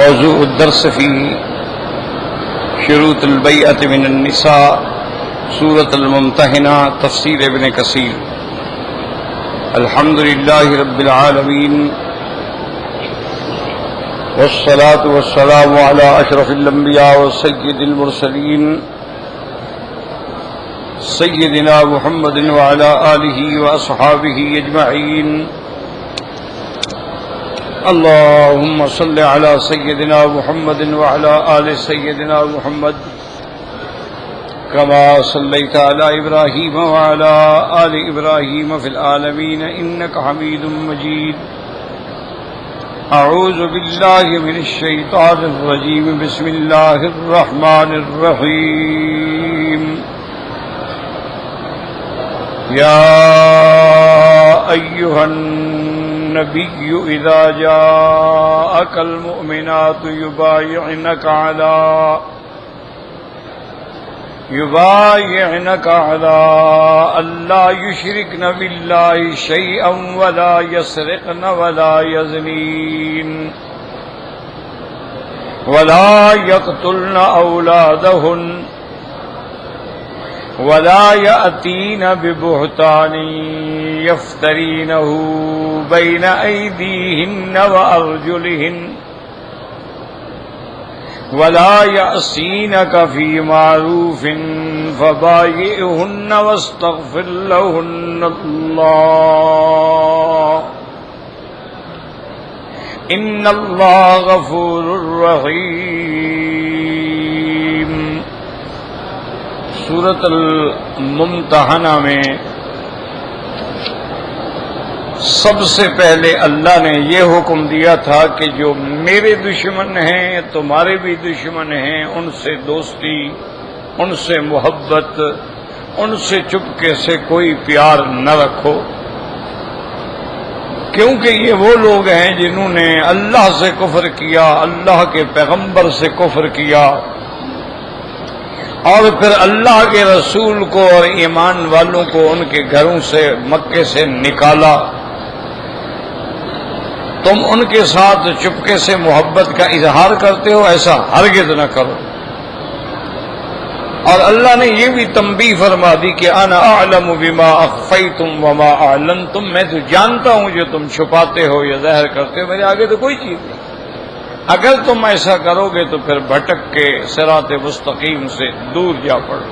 موضوع الدرس في شروط البيعة من النساء سورة الممتحنة تفسير ابن كثير. الحمد لله رب العالمين والصلاة والسلام على أشرف الأنبياء والسيد المرسلين سيدنا محمد وعلى آله وأصحابه أجمعين. اللهم صل على سيدنا محمد وعلى آل سيدنا محمد كما صليت على إبراهيم وعلى آل إبراهيم في العالمين إنك حميد مجيد. أعوذ بالله من الشيطان الرجيم. بسم الله الرحمن الرحيم. يا أيها النبي إذا جاءك المؤمنات يبايعنك على ألا يشركن بالله شيئا ولا يسرقن ولا يزنين ولا يقتلن أولادهن ولا يأتين ببهتان يفترينه بين أيديهن وأرجلهن ولا يعصينك في معروف فبايعهن واستغفر لهن الله إن الله غفور رحيم. سورۃ الممتحنہ میں سب سے پہلے اللہ نے یہ حکم دیا تھا کہ جو میرے دشمن ہیں تمہارے بھی دشمن ہیں، ان سے دوستی، ان سے محبت، ان سے چپکے سے کوئی پیار نہ رکھو، کیونکہ یہ وہ لوگ ہیں جنہوں نے اللہ سے کفر کیا، اللہ کے پیغمبر سے کفر کیا، اور پھر اللہ کے رسول کو اور ایمان والوں کو ان کے گھروں سے مکے سے نکالا. تم ان کے ساتھ چپکے سے محبت کا اظہار کرتے ہو، ایسا ہرگز نہ کرو. اور اللہ نے یہ بھی تنبیہ فرما دی کہ انا اعلم بما اخفیتم وما اعلنتم، میں تو جانتا ہوں جو تم چھپاتے ہو یا ظاہر کرتے ہو، میرے آگے تو کوئی چیز نہیں. اگر تم ایسا کرو گے تو پھر بھٹک کے صراط مستقیم سے دور جا پڑو.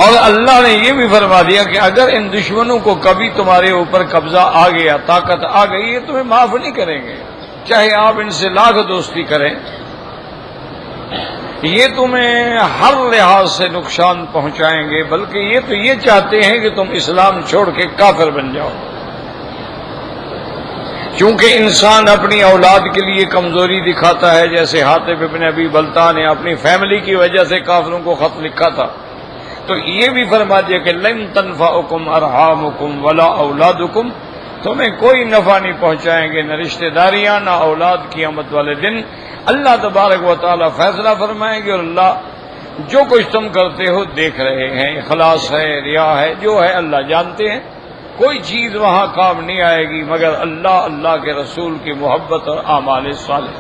اور اللہ نے یہ بھی فرما دیا کہ اگر ان دشمنوں کو کبھی تمہارے اوپر قبضہ آ گیا، طاقت آ گئی، یہ تمہیں معاف نہیں کریں گے، چاہے آپ ان سے لاکھ دوستی کریں، یہ تمہیں ہر لحاظ سے نقصان پہنچائیں گے، بلکہ یہ تو یہ چاہتے ہیں کہ تم اسلام چھوڑ کے کافر بن جاؤ. چونکہ انسان اپنی اولاد کے لیے کمزوری دکھاتا ہے، جیسے حاطب ابن ابی بلتع نے اپنی فیملی کی وجہ سے کافروں کو خط لکھا تھا، تو یہ بھی فرما دیا کہ لن تنفعکم ارحامکم ولا اولادکم، تمہیں کوئی نفع نہیں پہنچائیں گے، نہ رشتہ داریاں نہ اولاد قیامت والے دن. اللہ تبارک و تعالی فیصلہ فرمائیں گے، اور اللہ جو کچھ تم کرتے ہو دیکھ رہے ہیں. اخلاص ہے، ریا ہے، جو ہے اللہ جانتے ہیں. کوئی چیز وہاں کام نہیں آئے گی مگر اللہ کے رسول کی محبت اور اعمال صالح.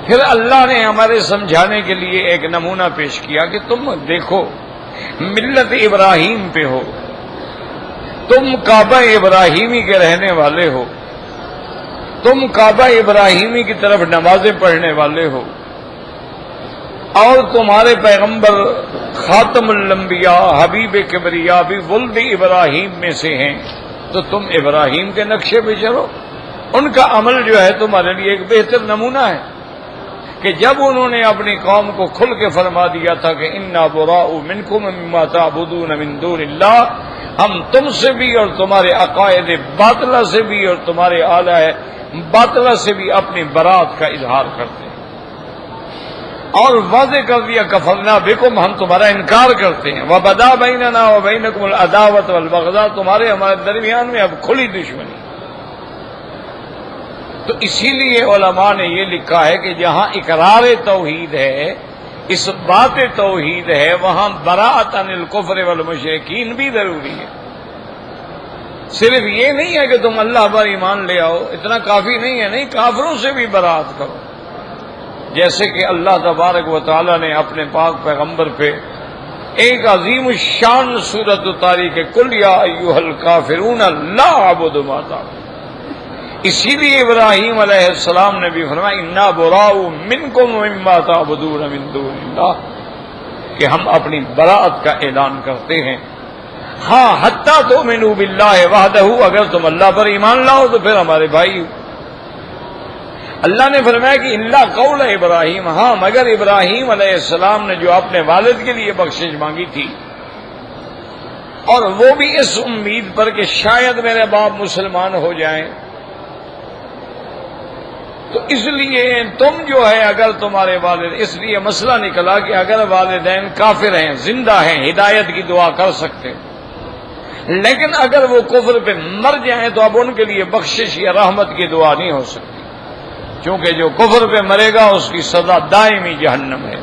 پھر اللہ نے ہمارے سمجھانے کے لیے ایک نمونہ پیش کیا کہ تم دیکھو ملت ابراہیم پہ ہو، تم کعبہ ابراہیمی کے رہنے والے ہو، تم کعبہ ابراہیمی کی طرف نمازیں پڑھنے والے ہو، اور تمہارے پیغمبر خاتم الانبیاء حبیب کبریا بھی ولد ابراہیم میں سے ہیں، تو تم ابراہیم کے نقشے پہ چلو. ان کا عمل جو ہے تمہارے لیے ایک بہتر نمونہ ہے کہ جب انہوں نے اپنی قوم کو کھل کے فرما دیا تھا کہ انا براء منکم مما تعبدون من دون اللہ، ہم تم سے بھی اور تمہارے عقائد باطلہ سے بھی اور تمہارے آلہ باطلہ سے بھی اپنی برات کا اظہار کرتے ہیں، اور واضح کر دیا کفرنا بکم، ہم تمہارا انکار کرتے ہیں. وبدا بیننا وبینکم العداوۃ والبغضاء، تمہارے ہمارے درمیان میں اب کھلی دشمنی. تو اسی لیے علماء نے یہ لکھا ہے کہ جہاں اقرار توحید ہے، اس بات توحید ہے، وہاں براءت عن الکفر والمشرکین بھی ضروری ہے. صرف یہ نہیں ہے کہ تم اللہ پر ایمان لے آؤ، اتنا کافی نہیں ہے، نہیں، کافروں سے بھی برات کرو، جیسے کہ اللہ تبارک و تعالی نے اپنے پاک پیغمبر پہ ایک عظیم الشان سورۃ اتاری کہ قل یا ایھا الکافرون لا اعبد ما تعبدون۔ اسی لیے ابراہیم علیہ السلام نے بھی فرمایا انا براء منکم مما تعبدون من دون اللہ، کہ ہم اپنی براءت کا اعلان کرتے ہیں۔ ہاں حتی تؤمنوا باللہ وحدہ، اگر تم اللہ پر ایمان لاؤ تو پھر ہمارے بھائی ہو۔ اللہ نے فرمایا کہ الا قول ابراہیم، ہاں مگر ابراہیم علیہ السلام نے جو اپنے والد کے لیے بخشش مانگی تھی، اور وہ بھی اس امید پر کہ شاید میرے باپ مسلمان ہو جائیں، تو اس لیے تم جو ہے اگر تمہارے والد، اس لیے مسئلہ نکلا کہ اگر والدین کافر ہیں، زندہ ہیں، ہدایت کی دعا کر سکتے، لیکن اگر وہ کفر پہ مر جائیں تو اب ان کے لیے بخشش یا رحمت کی دعا نہیں ہو سکتی، کیونکہ جو کفر پہ مرے گا اس کی سزا دائمی جہنم ہے۔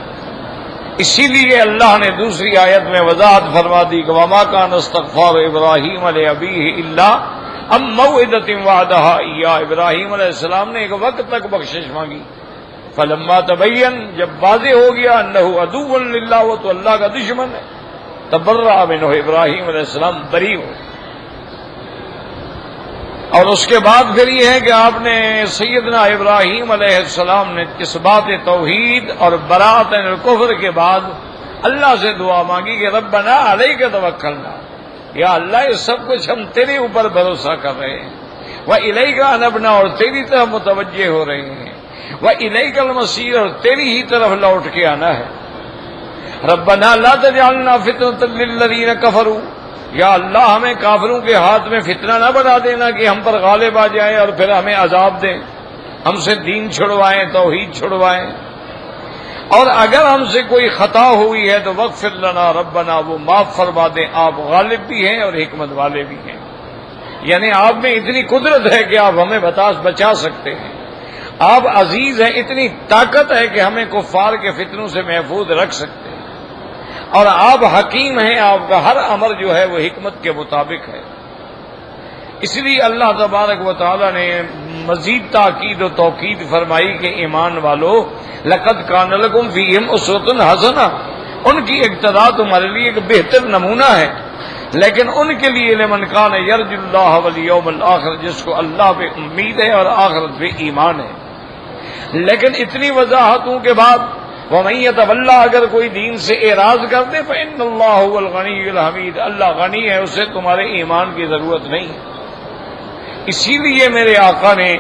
اسی لیے اللہ نے دوسری آیت میں وضاحت فرما دی کہ وما کان استغفار ابراہیم لابیہ الا ام موعدۃ وعدہا ایاہ، ابراہیم علیہ السلام نے ایک وقت تک بخشش مانگی، فلما تبین، جب واضح ہو گیا انہ عدو للہ، وہ تو اللہ کا دشمن ہے، تبرأ منہ، ابراہیم علیہ السلام بری ہو۔ اور اس کے بعد پھر یہ ہے کہ آپ نے سیدنا ابراہیم علیہ السلام نے اس بات توحید اور براءت من الکفر کے بعد اللہ سے دعا مانگی کہ ربنا علیک توکلنا، یا اللہ یہ سب کچھ ہم تیرے اوپر بھروسہ کر رہے ہیں، وإلیک انبنا، اور تیری طرف متوجہ ہو رہے ہیں، وإلیک المصیر، اور تیری ہی طرف لوٹ کے آنا ہے، ربنا لا تجعلنا فتنة للذین کفروا، یا اللہ ہمیں کافروں کے ہاتھ میں فتنہ نہ بنا دینا کہ ہم پر غالب آ جائیں اور پھر ہمیں عذاب دیں، ہم سے دین چھڑوائیں، توحید چھڑوائیں، اور اگر ہم سے کوئی خطا ہوئی ہے تو واغفر لنا ربنا، وہ معاف فرما دیں، آپ غالب بھی ہیں اور حکمت والے بھی ہیں، یعنی آپ میں اتنی قدرت ہے کہ آپ ہمیں بچا سکتے ہیں، آپ عزیز ہیں، اتنی طاقت ہے کہ ہمیں کفار کے فتنوں سے محفوظ رکھ سکتے ہیں، اور آپ حکیم ہیں، آپ کا ہر امر جو ہے وہ حکمت کے مطابق ہے۔ اس لیے اللہ تبارک و تعالی نے مزید تاکید و توقید فرمائی کہ ایمان والو لقد کان لکم فیہم اسوۃ حسنہ، ان کی اقتداء تمہارے لیے ایک بہتر نمونہ ہے، لیکن ان کے لیے لمن کان یرجو اللہ والیوم الآخر، جس کو اللہ پہ امید ہے اور آخرت پہ ایمان ہے۔ لیکن اتنی وضاحتوں کے بعد وَمَن يَتَوَلَّ، اگر کوئی دین سے اعراض کر دے فَإِنَّ اللَّهُ هُوَ الْغَنِيُّ الْحَمِيدُ، اللہ غنی ہے، اسے تمہارے ایمان کی ضرورت نہیں ہے۔ اسی لیے میرے آقا نے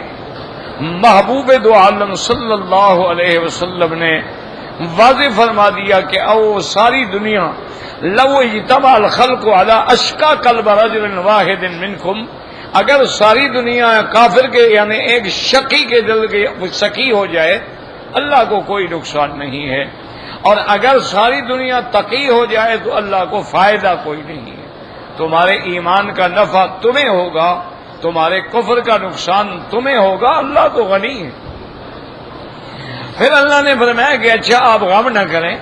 محبوب دو عالم صلی اللہ علیہ وسلم نے واضح فرما دیا کہ او ساری دنیا لو اجتمع الخلق علی اشقى قلب رجل واحد منکم، اگر ساری دنیا کافر کے یعنی ایک شقی کے دل کے سکی ہو جائے اللہ کو کوئی نقصان نہیں ہے، اور اگر ساری دنیا تقی ہو جائے تو اللہ کو فائدہ کوئی نہیں ہے۔ تمہارے ایمان کا نفع تمہیں ہوگا، تمہارے کفر کا نقصان تمہیں ہوگا، اللہ تو غنی ہے۔ پھر اللہ نے فرمایا کہ اچھا آپ غم نہ کریں،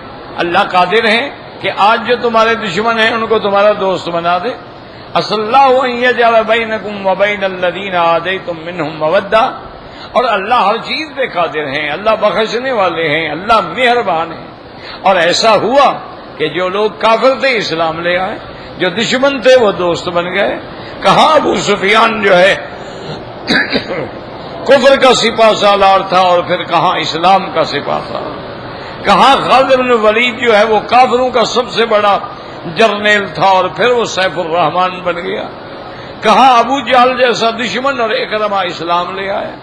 اللہ قادر ہے کہ آج جو تمہارے دشمن ہیں ان کو تمہارا دوست بنا دے۔ عسى الله ان يجعل بينكم وبين الذين عاديتم منهم مودة، اور اللہ ہر چیز پہ قادر ہیں، اللہ بخشنے والے ہیں، اللہ مہربان ہیں۔ اور ایسا ہوا کہ جو لوگ کافر تھے اسلام لے آئے، جو دشمن تھے وہ دوست بن گئے۔ کہاں ابو سفیان جو ہے کفر کا سپاہ سالار تھا اور پھر کہاں اسلام کا سپاہ سالار، کہاں خالد بن ولید جو ہے وہ کافروں کا سب سے بڑا جرنیل تھا اور پھر وہ سیف الرحمان بن گیا، کہاں ابو جہل جیسا دشمن اور اکرمہ اسلام لے آیا۔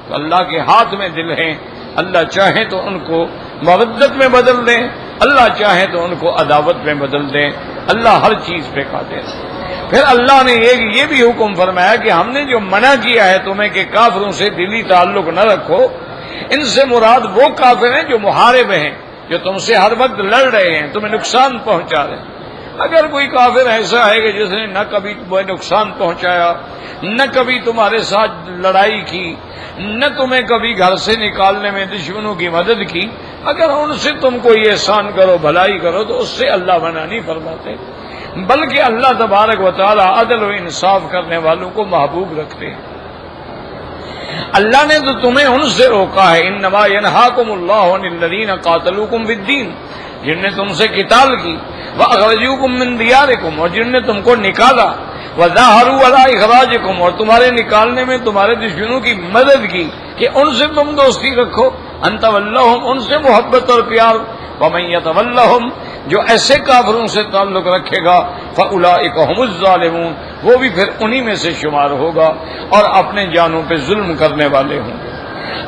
تو اللہ کے ہاتھ میں دل ہیں، اللہ چاہے تو ان کو مودت میں بدل دیں، اللہ چاہے تو ان کو عداوت میں بدل دیں، اللہ ہر چیز پہ قادر ہے۔ پھر اللہ نے یہ بھی حکم فرمایا کہ ہم نے جو منع کیا ہے تمہیں کہ کافروں سے دلی تعلق نہ رکھو، ان سے مراد وہ کافر ہیں جو محارب ہیں، جو تم سے ہر وقت لڑ رہے ہیں، تمہیں نقصان پہنچا رہے ہیں۔ اگر کوئی کافر ایسا ہے کہ جس نے نہ کبھی تمہیں نقصان پہنچایا، نہ کبھی تمہارے ساتھ لڑائی کی، نہ تمہیں کبھی گھر سے نکالنے میں دشمنوں کی مدد کی، اگر ان سے تم کوئی احسان کرو، بھلائی کرو تو اس سے اللہ منع نہیں فرماتے۔ بلکہ اللہ تبارک و تعالی عدل و انصاف کرنے والوں کو محبوب رکھتے ہیں۔ اللہ نے تو تمہیں ان سے روکا ہے، انما ینہاکم اللہ عن الذین قاتلوکم فی الدین، جن نے تم سے قتال کی، واخرجوکم من دیارکم، اور جن نے تم کو نکالا، وظاہروا علی اخراجکم، اور تمہارے نکالنے میں تمہارے دشمنوں کی مدد کی کہ ان سے تم دوستی رکھو، ان تولہم، ان سے محبت اور پیار، ومن یتولہم، جو ایسے کافروں سے تعلق رکھے گا، فاولئک هم الظالمون، وہ بھی پھر انہی میں سے شمار ہوگا اور اپنے جانوں پہ ظلم کرنے والے ہوں گے۔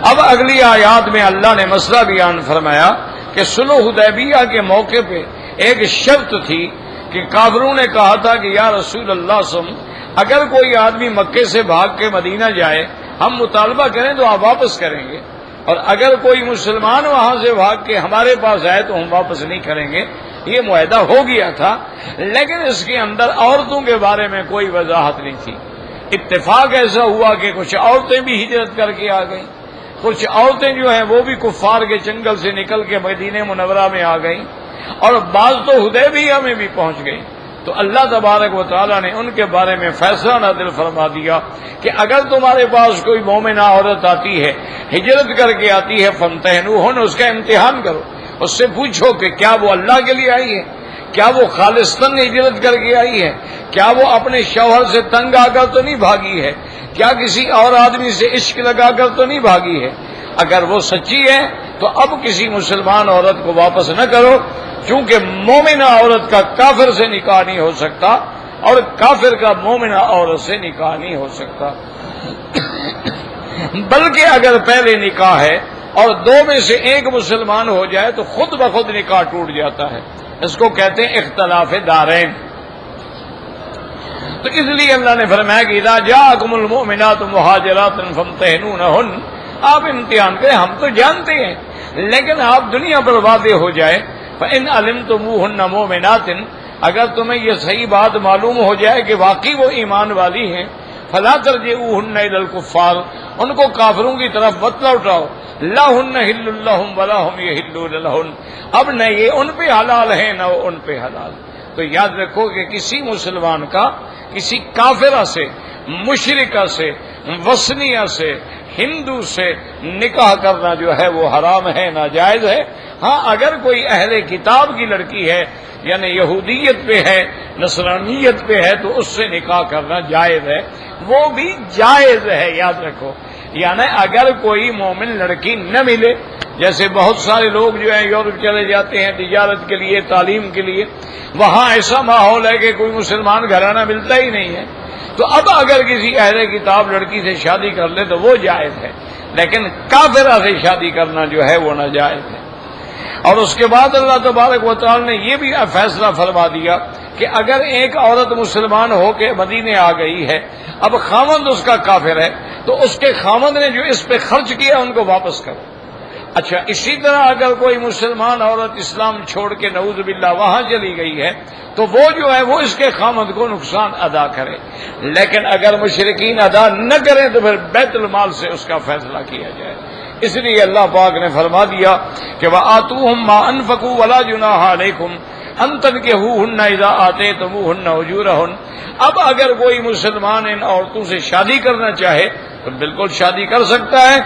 اب اگلی آیات میں اللہ نے مسئلہ بیان فرمایا کہ صلح حدیبیہ کے موقع پہ ایک شرط تھی کہ کافروں نے کہا تھا کہ یا رسول اللہ صلی اللہ علیہ وسلم، اگر کوئی آدمی مکے سے بھاگ کے مدینہ جائے، ہم مطالبہ کریں تو آپ واپس کریں گے، اور اگر کوئی مسلمان وہاں سے بھاگ کے ہمارے پاس آئے تو ہم واپس نہیں کریں گے۔ یہ معاہدہ ہو گیا تھا، لیکن اس کے اندر عورتوں کے بارے میں کوئی وضاحت نہیں تھی۔ اتفاق ایسا ہوا کہ کچھ عورتیں بھی ہجرت کر کے آ گئیں، کچھ عورتیں جو ہیں وہ بھی کفار کے جنگل سے نکل کے مدینہ منورہ میں آ گئیں، اور بعض تو حدیبیہ میں بھی پہنچ گئیں۔ تو اللہ تبارک و تعالیٰ نے ان کے بارے میں فیصلہ نازل فرما دیا کہ اگر تمہارے پاس کوئی مومنہ عورت آتی ہے، ہجرت کر کے آتی ہے، فامتحنوہن، اس کا امتحان کرو، اس سے پوچھو کہ کیا وہ اللہ کے لیے آئی ہے، کیا وہ خالصتاً ہجرت کر کے آئی ہے، کیا وہ اپنے شوہر سے تنگ آ کر تو نہیں بھاگی ہے، کیا کسی اور آدمی سے عشق لگا کر تو نہیں بھاگی ہے۔ اگر وہ سچی ہے تو اب کسی مسلمان عورت کو واپس نہ کرو، چونکہ مومنہ عورت کا کافر سے نکاح نہیں ہو سکتا، اور کافر کا مومنہ عورت سے نکاح نہیں ہو سکتا۔ بلکہ اگر پہلے نکاح ہے اور دو میں سے ایک مسلمان ہو جائے تو خود بخود نکاح ٹوٹ جاتا ہے، اس کو کہتے ہیں اختلاف دارین۔ تو اس لیے اللہ نے فرمایا کہ اذا جاءکم المؤمنات مہاجرات فامتحنوہن، آپ امتحان کریں، ہم تو جانتے ہیں، لیکن آپ دنیا پر واضح ہو جائے، فإن علمتموہن مؤمنات، اگر تمہیں یہ صحیح بات معلوم ہو جائے کہ واقعی وہ ایمان والی ہیں، فلا ترجعوہن الی الکفار، ان کو کافروں کی طرف مت لوٹاؤ، لا ہن حل لہم ولا ہم یحلون لہن، اب نہ یہ ان پہ حلال ہے نہ وہ ان پہ حلال۔ تو یاد رکھو کہ کسی مسلمان کا کسی کافرہ سے، مشرکہ سے، وثنیہ سے، ہندو سے نکاح کرنا جو ہے وہ حرام ہے، ناجائز ہے۔ ہاں اگر کوئی اہل کتاب کی لڑکی ہے، یعنی یہودیت پہ ہے، نصرانیت پہ ہے، تو اس سے نکاح کرنا جائز ہے، وہ بھی جائز ہے، یاد رکھو۔ یعنی اگر کوئی مومن لڑکی نہ ملے، جیسے بہت سارے لوگ جو ہیں یورپ چلے جاتے ہیں تجارت کے لیے، تعلیم کے لیے، وہاں ایسا ماحول ہے کہ کوئی مسلمان گھرانہ ملتا ہی نہیں ہے، تو اب اگر کسی اہل کتاب لڑکی سے شادی کر لے تو وہ جائز ہے، لیکن کافرہ سے شادی کرنا جو ہے وہ ناجائز ہے۔ اور اس کے بعد اللہ تبارک و تعالی نے یہ بھی فیصلہ فرما دیا کہ اگر ایک عورت مسلمان ہو کے مدینے آ گئی ہے، اب خاوند اس کا کافر ہے، تو اس کے خاوند نے جو اس پہ خرچ کیا ان کو واپس کرو۔ اچھا، اسی طرح اگر کوئی مسلمان عورت اسلام چھوڑ کے نعوذ باللہ وہاں چلی گئی ہے تو وہ جو ہے وہ اس کے خاوند کو نقصان ادا کرے، لیکن اگر مشرکین ادا نہ کریں تو پھر بیت المال سے اس کا فیصلہ کیا جائے۔ اس لیے اللہ پاک نے فرما دیا کہ وَآتُوهُم مَّا أَنفَقُوا وَلَا جُنَاحَ عَلَيْكُمْ أَن تَنكِحُوهُنَّ إِذَا آتَيْتُمُوهُنَّ أُجُورَهُنَّ۔ اب اگر کوئی مسلمان ان عورتوں سے شادی کرنا چاہے تو بالکل شادی کر سکتا ہے،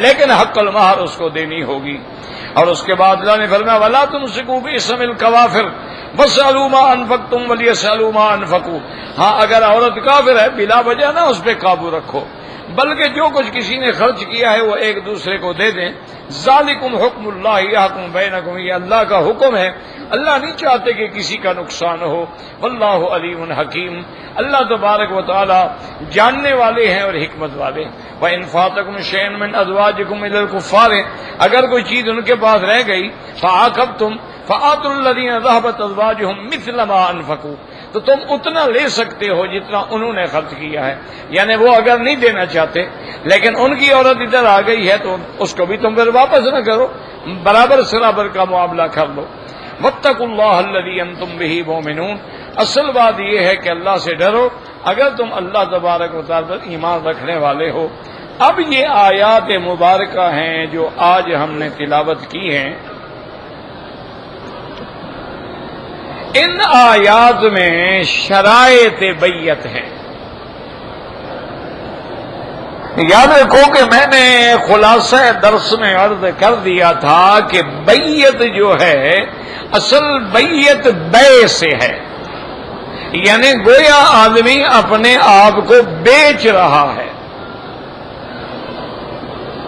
لیکن حق المہر اس کو دینی ہوگی۔ اور اس کے بعد اللہ نے فرمایا وَلَا تُمْسِكُوا بِإِثْمِ الْكَوَافِرِ وَاسْأَلُوا مَا أَنفَقْتُمْ وَلْيَسْأَلُوا مَا أَنفَقُوا۔ ہاں اگر عورت کافر ہے بلا وجہ نہ اس پہ قابو رکھو، بلکہ جو کچھ کسی نے خرچ کیا ہے وہ ایک دوسرے کو دے دیں۔ ذالکم حکم اللہ یحکم بینکم، یہ اللہ کا حکم ہے، اللہ نہیں چاہتے کہ کسی کا نقصان ہو۔ واللہ علیم حکیم، اللہ تبارک و تعالی جاننے والے ہیں اور حکمت والے۔ وَإِنْ فَاتَكُمْ شَيْءٌ مِّنْ أَزْوَاجِكُمْ إِلَى الْكُفَّارِ، اگر کوئی چیز ان کے پاس رہ گئی، فَعَاقَبْتُمْ فَآتُوا الَّذِينَ ذَهَبَتْ أَزْوَاجُهُم مِّثْلَ مَا أَنفَقُوا، تو تم اتنا لے سکتے ہو جتنا انہوں نے خرچ کیا ہے۔ یعنی وہ اگر نہیں دینا چاہتے لیکن ان کی عورت ادھر آ گئی ہے تو اس کو بھی تم پھر واپس نہ کرو، برابر سرابر کا معاملہ کر لو۔ واتقوا اللہ الذی انتم بہ مؤمنون، اصل بات یہ ہے کہ اللہ سے ڈرو اگر تم اللہ تبارک و تعالی پر ایمان رکھنے والے ہو۔ اب یہ آیات مبارکہ ہیں جو آج ہم نے تلاوت کی ہیں، ان آیات میں شرائط بیعت ہیں. یاد رکھو کہ میں نے خلاصہ درس میں عرض کر دیا تھا کہ بیعت جو ہے اصل بیعت بے سے ہے، یعنی گویا آدمی اپنے آپ کو بیچ رہا ہے.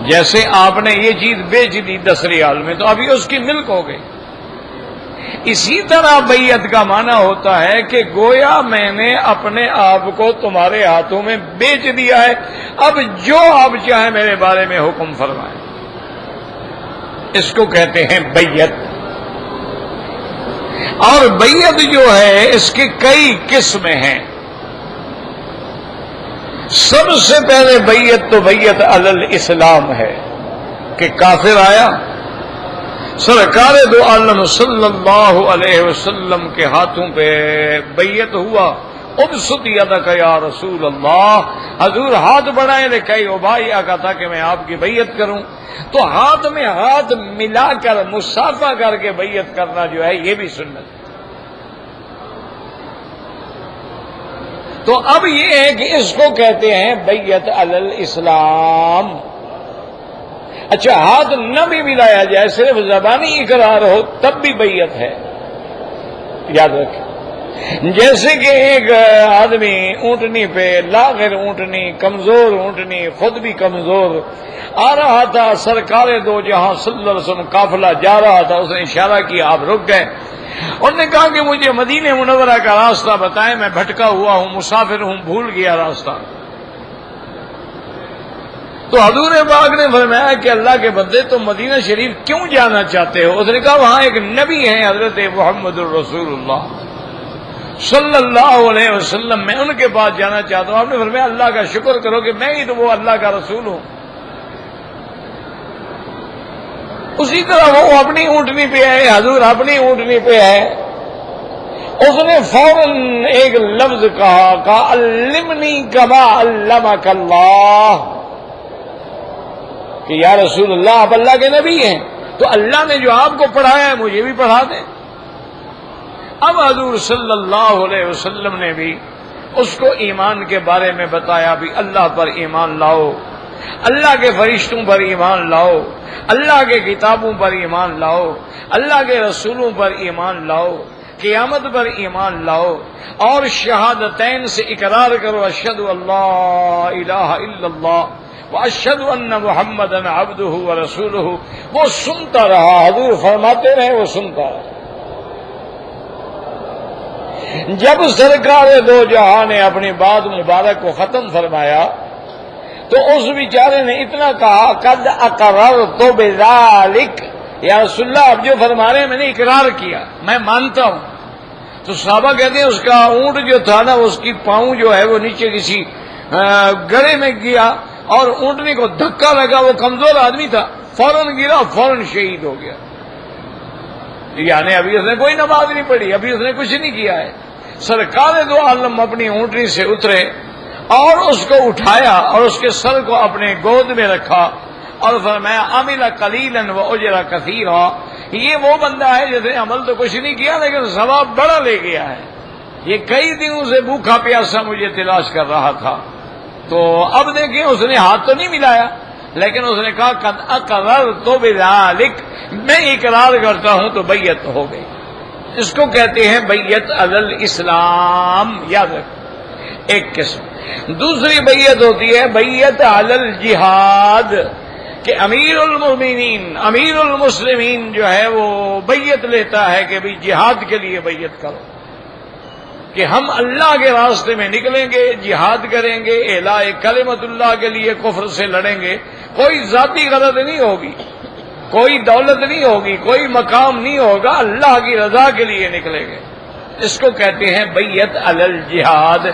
جیسے آپ نے یہ چیز بیچ دی 10 ریال میں تو ابھی اس کی ملک ہو گئی. اسی طرح بیعت کا معنی ہوتا ہے کہ گویا میں نے اپنے آپ کو تمہارے ہاتھوں میں بیچ دیا ہے، اب جو آپ چاہیں میرے بارے میں حکم فرمائیں. اس کو کہتے ہیں بیعت. اور بیعت جو ہے اس کی کئی قسمیں ہیں. سب سے پہلے بیعت تو بیعت علی الاسلام ہے کہ کافر آیا، سرکار دو عالم صلی اللہ علیہ وسلم کے ہاتھوں پہ بیعت ہوا. ابسط یدک یا رسول اللہ، حضور ہاتھ بڑھائے لے کئی او بھائی آقا تھا کہ میں آپ کی بیعت کروں. تو ہاتھ میں ہاتھ ملا کر مصافحہ کر کے بیعت کرنا جو ہے یہ بھی سنت ہے. تو اب یہ ہے کہ اس کو کہتے ہیں بیعت علی الاسلام. اچھا ہاتھ نہ بھی ملایا جائے، صرف زبانی اقرار ہو تب بھی بیعت ہے. یاد رکھیں جیسے کہ ایک آدمی اونٹنی پہ، لاغر اونٹنی، کمزور اونٹنی، خود بھی کمزور، آ رہا تھا، سرکار دو جہاں صلی اللہ علیہ وسلم قافلہ جا رہا تھا، اس نے اشارہ کیا، آپ رک گئے. انہوں نے کہا کہ مجھے مدینہ منورہ کا راستہ بتائیں، میں بھٹکا ہوا ہوں، مسافر ہوں، بھول گیا راستہ. تو حضور پاک نے فرمایا کہ اللہ کے بندے تم مدینہ شریف کیوں جانا چاہتے ہو؟ اس نے کہا وہاں ایک نبی ہیں حضرت محمد الرسول اللہ صلی اللہ علیہ وسلم، میں ان کے پاس جانا چاہتا ہوں. آپ نے فرمایا اللہ کا شکر کرو کہ میں ہی تو وہ اللہ کا رسول ہوں. اسی طرح وہ اپنی اونٹنی پہ ہے، حضور اپنی اونٹنی پہ ہے. اس نے فوراً ایک لفظ کہا علمنی کما علمک اللہ، کہ یا رسول اللہ آپ اللہ کے نبی ہیں تو اللہ نے جو آپ کو پڑھایا ہے مجھے بھی پڑھا دیں. اب حضور صلی اللہ علیہ وسلم نے بھی اس کو ایمان کے بارے میں بتایا، بھی اللہ پر ایمان لاؤ، اللہ کے فرشتوں پر ایمان لاؤ، اللہ کے کتابوں پر ایمان لاؤ، اللہ کے رسولوں پر ایمان لاؤ، قیامت پر ایمان لاؤ، اور شہادتین سے اقرار کرو اشہد اللہ الہ الا اللہ واشہد ان محمدا عبدہ ورسولہ. وہ سنتا رہا، حضور فرماتے رہے، وہ سنتا رہا. جب سرکار دو جہاں نے اپنی بات مبارک کو ختم فرمایا تو اس بیچارے نے اتنا کہا قد اقررت بذالک، یا رسول اللہ آپ جو فرما رہے ہیں میں نے اقرار کیا، میں مانتا ہوں. تو صحابہ کہتے ہیں اس کا اونٹ جو تھا نا، اس کی پاؤں جو ہے وہ نیچے کسی گڑھے میں گیا اور اونٹنی کو دھکا لگا، وہ کمزور آدمی تھا، فوراً گرا، فوراً شہید ہو گیا. یعنی ابھی اس نے کوئی نماز نہیں پڑھی، ابھی اس نے کچھ نہیں کیا ہے. سرکار دو عالم اپنی اونٹنی سے اترے اور اس کو اٹھایا اور اس کے سر کو اپنے گود میں رکھا اور فرمایا عمل قلیلا واجر کثیرا. یہ وہ بندہ ہے جس نے عمل تو کچھ نہیں کیا لیکن ثواب بڑا لے گیا ہے. یہ کئی دنوں سے بھوکا پیاسا مجھے تلاش کر رہا تھا. تو اب دیکھیں اس نے ہاتھ تو نہیں ملایا لیکن اس نے کہا قد اقررت بذالک، میں اقرار کرتا ہوں، تو بیعت ہو گئی. اس کو کہتے ہیں بیعت علی الاسلام. یاد رکھ ایک قسم. دوسری بیعت ہوتی ہے بیعت علی الجہاد، کہ امیر المؤمنین، امیر المسلمین جو ہے وہ بیعت لیتا ہے کہ بھی جہاد کے لیے بیعت کرو، کہ ہم اللہ کے راستے میں نکلیں گے، جہاد کریں گے، اعلاء کلمت اللہ کے لیے کفر سے لڑیں گے. کوئی ذاتی غرض نہیں ہوگی، کوئی دولت نہیں ہوگی، کوئی مقام نہیں ہوگا، اللہ کی رضا کے لیے نکلیں گے. اس کو کہتے ہیں بیعت علی الجہاد،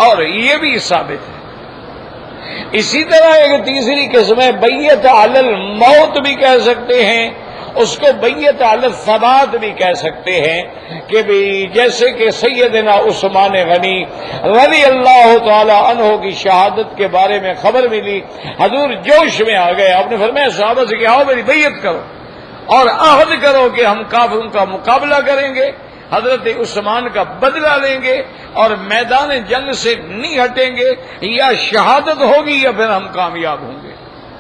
اور یہ بھی ثابت ہے. اسی طرح ایک تیسری قسم ہے بیعت علی الموت بھی کہہ سکتے ہیں، اس کو بیعت علی الثبات بھی کہہ سکتے ہیں، کہ بھی جیسے کہ سیدنا عثمان غنی رضی اللہ تعالی عنہ کی شہادت کے بارے میں خبر ملی، حضور جوش میں آ گئے. آپ نے فرمایا صحابہ سے کہ آؤ میری بیعت کرو اور عہد کرو کہ ہم کافروں کا مقابلہ کریں گے حضرت عثمان کا بدلہ لیں گے اور میدان جنگ سے نہیں ہٹیں گے، یا شہادت ہوگی یا پھر ہم کامیاب ہوں گے۔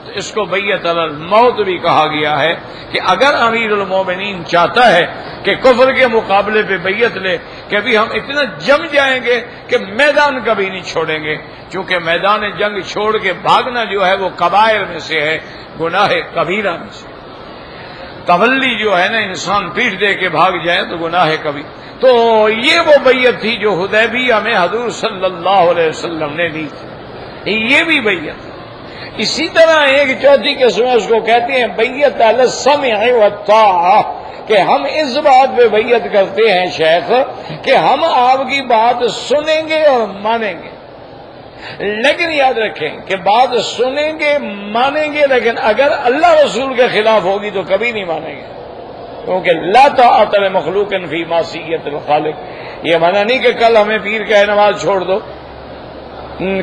تو اس کو بیعت علی الموت بھی کہا گیا ہے کہ اگر امیر المومنین چاہتا ہے کہ کفر کے مقابلے پہ بیعت لے کہ ابھی ہم اتنا جم جائیں گے کہ میدان کبھی نہیں چھوڑیں گے، چونکہ میدان جنگ چھوڑ کے بھاگنا جو ہے وہ کبائر میں سے ہے، گناہ کبیرہ میں سے۔ تولی جو ہے نا، انسان پیٹھ دے کے بھاگ جائے تو گناہ کبھی۔ تو یہ وہ بیعت تھی جو حدیبیہ میں حضور صلی اللہ علیہ وسلم نے دی تھی، یہ بھی بیعت۔ اسی طرح ایک چوتھی قسم اس کو کہتے ہیں بیعت علی السمع والطاعہ، کہ ہم اس بات پہ بیعت کرتے ہیں شیخ کہ ہم آپ کی بات سنیں گے اور مانیں گے، لیکن یاد رکھیں کہ بات سنیں گے مانیں گے، لیکن اگر اللہ رسول کے خلاف ہوگی تو کبھی نہیں مانیں گے، کیونکہ لا طاعۃ لمخلوق فی معصیۃ الخالق۔ یہ منع نہیں کہ کل ہمیں پیر کہے نماز چھوڑ دو،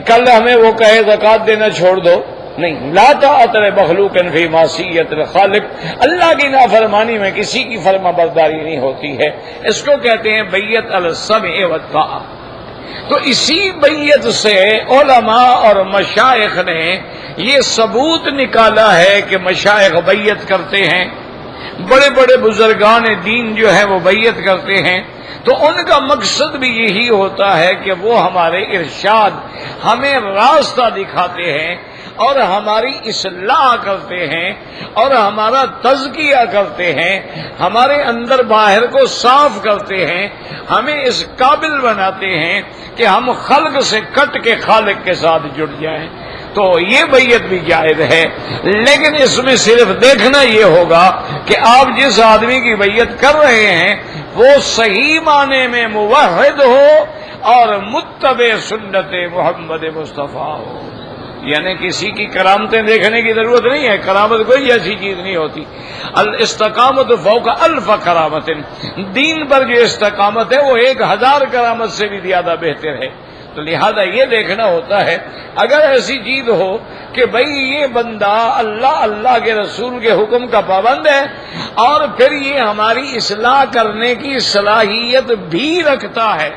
کل ہمیں وہ کہے زکوٰۃ دینا چھوڑ دو، نہیں، لا طاعۃ لمخلوق فی معصیۃ الخالق، اللہ کی نافرمانی میں کسی کی فرما برداری نہیں ہوتی ہے۔ اس کو کہتے ہیں بیعت علی السمع والطاعہ۔ تو اسی بیعت سے علماء اور مشائخ نے یہ ثبوت نکالا ہے کہ مشائخ بیعت کرتے ہیں، بڑے بڑے بزرگان دین جو ہیں وہ بیعت کرتے ہیں، تو ان کا مقصد بھی یہی ہوتا ہے کہ وہ ہمارے ارشاد، ہمیں راستہ دکھاتے ہیں اور ہماری اصلاح کرتے ہیں اور ہمارا تزکیہ کرتے ہیں، ہمارے اندر باہر کو صاف کرتے ہیں، ہمیں اس قابل بناتے ہیں کہ ہم خلق سے کٹ کے خالق کے ساتھ جڑ جائیں۔ تو یہ بیعت بھی جائز ہے، لیکن اس میں صرف دیکھنا یہ ہوگا کہ آپ جس آدمی کی بیعت کر رہے ہیں وہ صحیح معنی میں موحد ہو اور متبع سنت محمد مصطفیٰ ہو، یعنی کسی کی کرامتیں دیکھنے کی ضرورت نہیں ہے، کرامت کوئی ایسی چیز نہیں ہوتی۔ الاستقامت فوق الف کرامت، دین پر جو استقامت ہے وہ 1000 کرامت سے بھی زیادہ بہتر ہے۔ تو لہذا یہ دیکھنا ہوتا ہے اگر ایسی چیز ہو کہ بھئی یہ بندہ اللہ کے رسول کے حکم کا پابند ہے اور پھر یہ ہماری اصلاح کرنے کی صلاحیت بھی رکھتا ہے۔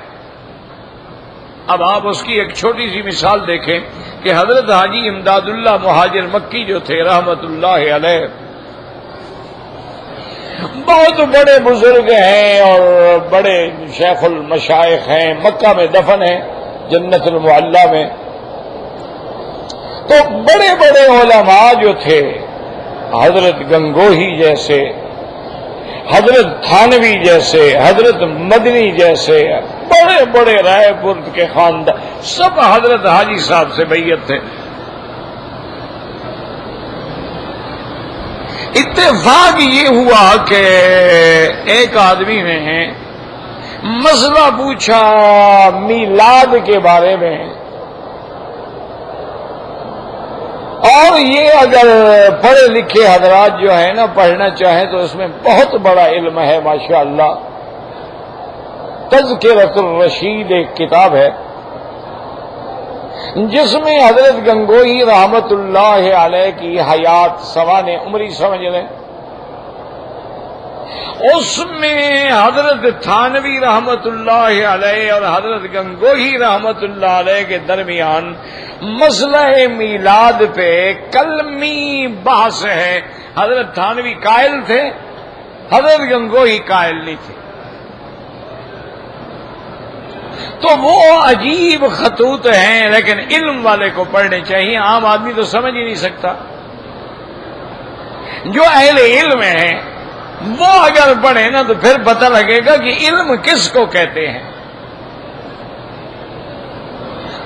اب آپ اس کی ایک چھوٹی سی مثال دیکھیں کہ حضرت حاجی امداد اللہ مہاجر مکی جو تھے رحمت اللہ علیہ، بہت بڑے بزرگ ہیں اور بڑے شیخ المشائخ ہیں، مکہ میں دفن ہیں جنت المعلا میں۔ تو بڑے بڑے علماء جو تھے، حضرت گنگوہی جیسے، حضرت تھانوی جیسے، حضرت مدنی جیسے، بڑے بڑے رائے پور کے خاندان، سب حضرت حاجی صاحب سے بیعت تھے۔ اتفاق یہ ہوا کہ ایک آدمی نے مسئلہ پوچھا میلاد کے بارے میں، اور یہ اگر پڑھے لکھے حضرات جو ہیں نا پڑھنا چاہیں تو اس میں بہت بڑا علم ہے ماشاءاللہ۔ تذکرۃ الرشید ایک کتاب ہے جس میں حضرت گنگوہی رحمت اللہ علیہ کی حیات سوانح عمری سمجھ لیں، اس میں حضرت تھانوی رحمت اللہ علیہ اور حضرت گنگوہی رحمت اللہ علیہ کے درمیان مسئلہ میلاد پہ کلمی بحث ہے۔ حضرت تھانوی قائل تھے، حضرت گنگوہی قائل نہیں تھے۔ تو وہ عجیب خطوط ہیں، لیکن علم والے کو پڑھنے چاہیے، عام آدمی تو سمجھ ہی نہیں سکتا۔ جو اہل علم ہیں وہ اگر پڑھیں نا تو پھر پتہ لگے گا کہ علم کس کو کہتے ہیں۔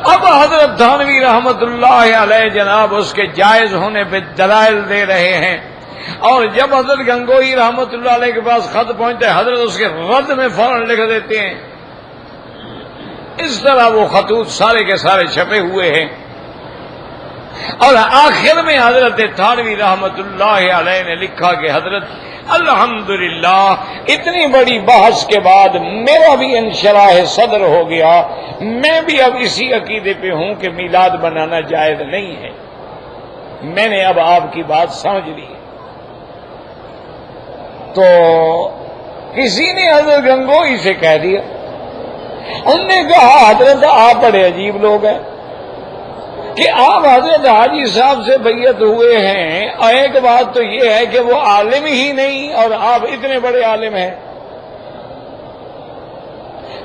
اب حضرت تھانوی رحمت اللہ علیہ جناب اس کے جائز ہونے پہ دلائل دے رہے ہیں، اور جب حضرت گنگوہی رحمت اللہ علیہ کے پاس خط پہنچتے ہیں حضرت اس کے رد میں فوراً لکھ دیتے ہیں۔ اس طرح وہ خطوط سارے کے سارے چھپے ہوئے ہیں، اور آخر میں حضرت تھانوی رحمت اللہ علیہ نے لکھا کہ حضرت الحمدللہ اتنی بڑی بحث کے بعد میرا بھی انشراح صدر ہو گیا، میں بھی اب اسی عقیدے پہ ہوں کہ میلاد بنانا جائز نہیں ہے، میں نے اب آپ کی بات سمجھ لی۔ تو کسی نے حضرت گنگوئی سے کہہ دیا. انہوں نے کہا حضرت آپ بڑے عجیب لوگ ہیں کہ آپ حضرت حاجی صاحب سے بیعت ہوئے ہیں اور ایک بات تو یہ ہے کہ وہ عالم ہی نہیں اور آپ اتنے بڑے عالم ہیں.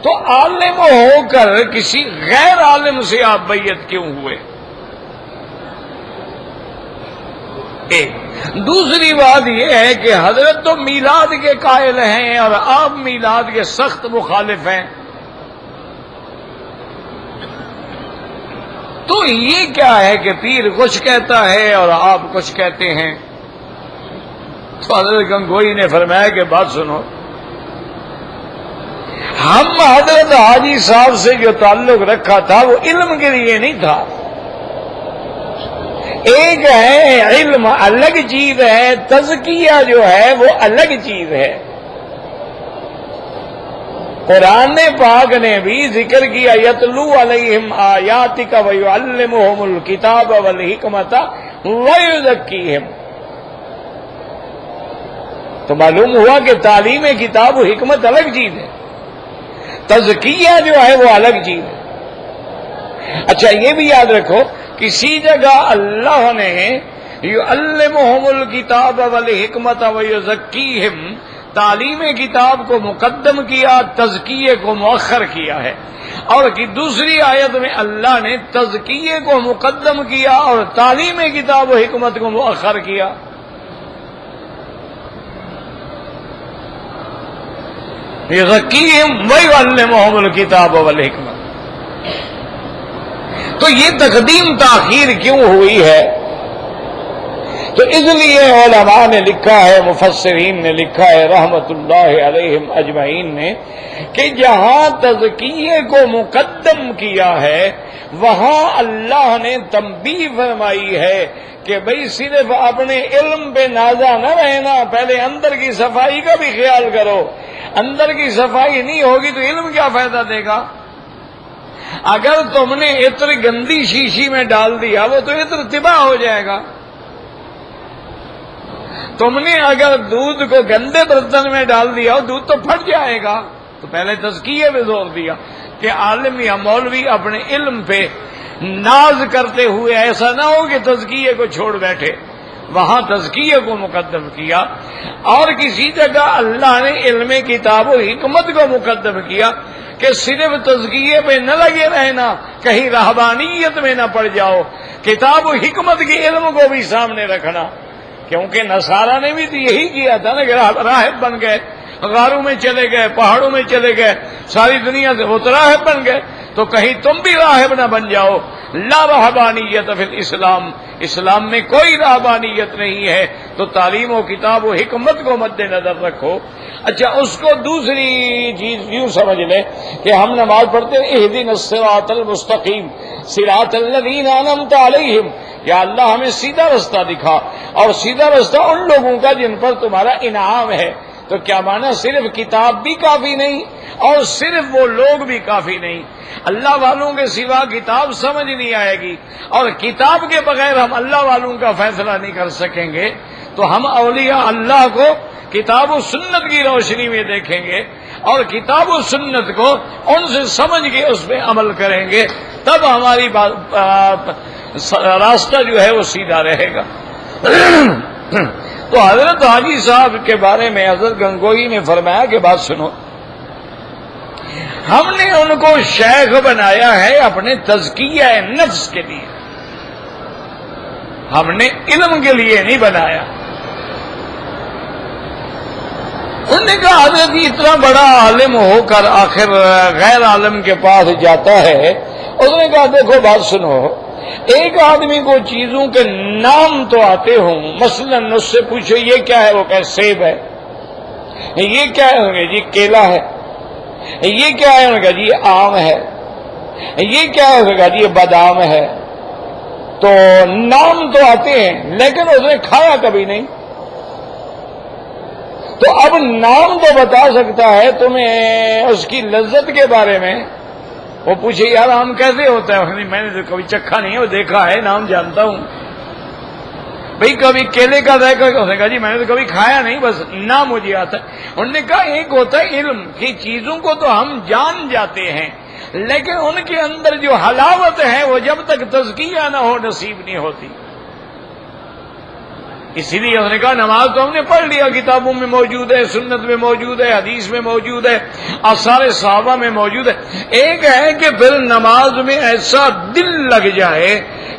تو عالم ہو کر کسی غیر عالم سے آپ بیعت کیوں ہوئے؟ ایک. دوسری بات یہ ہے کہ حضرت تو میلاد کے قائل ہیں اور آپ میلاد کے سخت مخالف ہیں. تو یہ کیا ہے کہ پیر کچھ کہتا ہے اور آپ کچھ کہتے ہیں؟ تو حضرت گنگوئی نے فرمایا کہ بات سنو، ہم حضرت حاجی صاحب سے جو تعلق رکھا تھا وہ علم کے لیے نہیں تھا. ایک ہے علم الگ چیز ہے، تزکیہ جو ہے وہ الگ چیز ہے. قرآن پاک نے بھی ذکر کیا یتلو علیہم آیاتک ویعلمہم الکتاب والحکمت ویزکیہم. تو معلوم ہوا کہ تعلیم کتاب و حکمت الگ چیز ہے، تزکیہ جو ہے وہ الگ چیز ہے. اچھا یہ بھی یاد رکھو کسی جگہ اللہ نے یعلمہم الکتاب والحکمت ویزکیہم تعلیم کتاب کو مقدم کیا، تزکیے کو مؤخر کیا ہے. اور دوسری آیت میں اللہ نے تزکیے کو مقدم کیا اور تعلیم کتاب و حکمت کو مؤخر کیا. یزکیہم ویعلمہم الکتاب والحکمت. تو یہ تقدیم تاخیر کیوں ہوئی ہے؟ تو اس لیے علماء نے لکھا ہے، مفسرین نے لکھا ہے رحمت اللہ علیہم اجمعین نے، کہ جہاں تزکیے کو مقدم کیا ہے وہاں اللہ نے تنبیہ فرمائی ہے کہ بھئی صرف اپنے علم پہ نازا نہ رہنا، پہلے اندر کی صفائی کا بھی خیال کرو. اندر کی صفائی نہیں ہوگی تو علم کیا فائدہ دے گا؟ اگر تم نے عطر گندی شیشی میں ڈال دیا وہ تو عطر تباہ ہو جائے گا. تم نے اگر دودھ کو گندے برتن میں ڈال دیا دودھ تو پھٹ جائے گا. تو پہلے تزکیے پہ زور دیا کہ عالم یا مولوی اپنے علم پہ ناز کرتے ہوئے ایسا نہ ہو کہ تزکیے کو چھوڑ بیٹھے. وہاں تزکیے کو مقدم کیا. اور کسی جگہ اللہ نے علم کتاب و حکمت کو مقدم کیا کہ صرف تزکیے پہ نہ لگے رہنا، کہیں رہبانیت میں نہ پڑ جاؤ، کتاب و حکمت کے علم کو بھی سامنے رکھنا. کیونکہ نصارہ نے بھی تو یہی کیا تھا نا کہ راہب بن گئے، غاروں میں چلے گئے، پہاڑوں میں چلے گئے، ساری دنیا سے وہ تو راہب بن گئے. تو کہیں تم بھی راہب نہ بن جاؤ. لا رہبانیت فی الاسلام، اسلام میں کوئی رہبانیت نہیں ہے. تو تعلیم و کتاب و حکمت کو مد نظر رکھو. اچھا اس کو دوسری چیز یوں سمجھ لے کہ ہم نماز پڑھتے ہیں اہدنا الصراط المستقیم صراط الذین انعمت علیہم، یا اللہ ہمیں سیدھا رستہ دکھا، اور سیدھا رستہ ان لوگوں کا جن پر تمہارا انعام ہے. تو کیا معنی صرف کتاب بھی کافی نہیں اور صرف وہ لوگ بھی کافی نہیں. اللہ والوں کے سوا کتاب سمجھ نہیں آئے گی، اور کتاب کے بغیر ہم اللہ والوں کا فیصلہ نہیں کر سکیں گے. تو ہم اولیاء اللہ کو کتاب و سنت کی روشنی میں دیکھیں گے اور کتاب و سنت کو ان سے سمجھ کے اس پہ عمل کریں گے، تب ہماری راستہ جو ہے وہ سیدھا رہے گا. تو حضرت حاجی صاحب کے بارے میں حضرت گنگوئی نے فرمایا کہ بات سنو، ہم نے ان کو شیخ بنایا ہے اپنے تزکیہ نفس کے لیے، ہم نے علم کے لیے نہیں بنایا. انہوں نے کہا حضرت اتنا بڑا عالم ہو کر آخر غیر عالم کے پاس جاتا ہے. اس نے کہا دیکھو بات سنو، ایک آدمی کو چیزوں کے نام تو آتے ہوں، مثلا اس سے پوچھو یہ کیا ہے، وہ کہ سیب ہے. یہ کیا ہے؟ جی کیلا ہے. یہ کیا ہے؟ انہوں نے کہا جی یہ آم ہے. یہ کیا ہے؟ انہوں نے کہا جی یہ بادام ہے. تو نام تو آتے ہیں لیکن اس نے کھایا کبھی نہیں. تو اب نام تو بتا سکتا ہے تمہیں اس کی لذت کے بارے میں. وہ پوچھے یار آم کیسے ہوتا ہے؟ میں نے تو کبھی چکھا نہیں ہے، وہ دیکھا ہے، نام جانتا ہوں. بھئی کبھی کیلے کا ذائقہ اس نے کہا جی میں نے تو کبھی کھایا نہیں، بس نہ مجھے آتا ہے۔ انہوں نے کہا ایک ہوتا ہے علم کی چیزوں کو تو ہم جان جاتے ہیں، لیکن ان کے اندر جو حلاوت ہے وہ جب تک تزکیہ نہ ہو نصیب نہیں ہوتی۔ اسی لیے اس نے کہا نماز تو ہم نے پڑھ لیا، کتابوں میں موجود ہے، سنت میں موجود ہے، حدیث میں موجود ہے، آثار صحابہ میں موجود ہے۔ ایک ہے کہ پھر نماز میں ایسا دل لگ جائے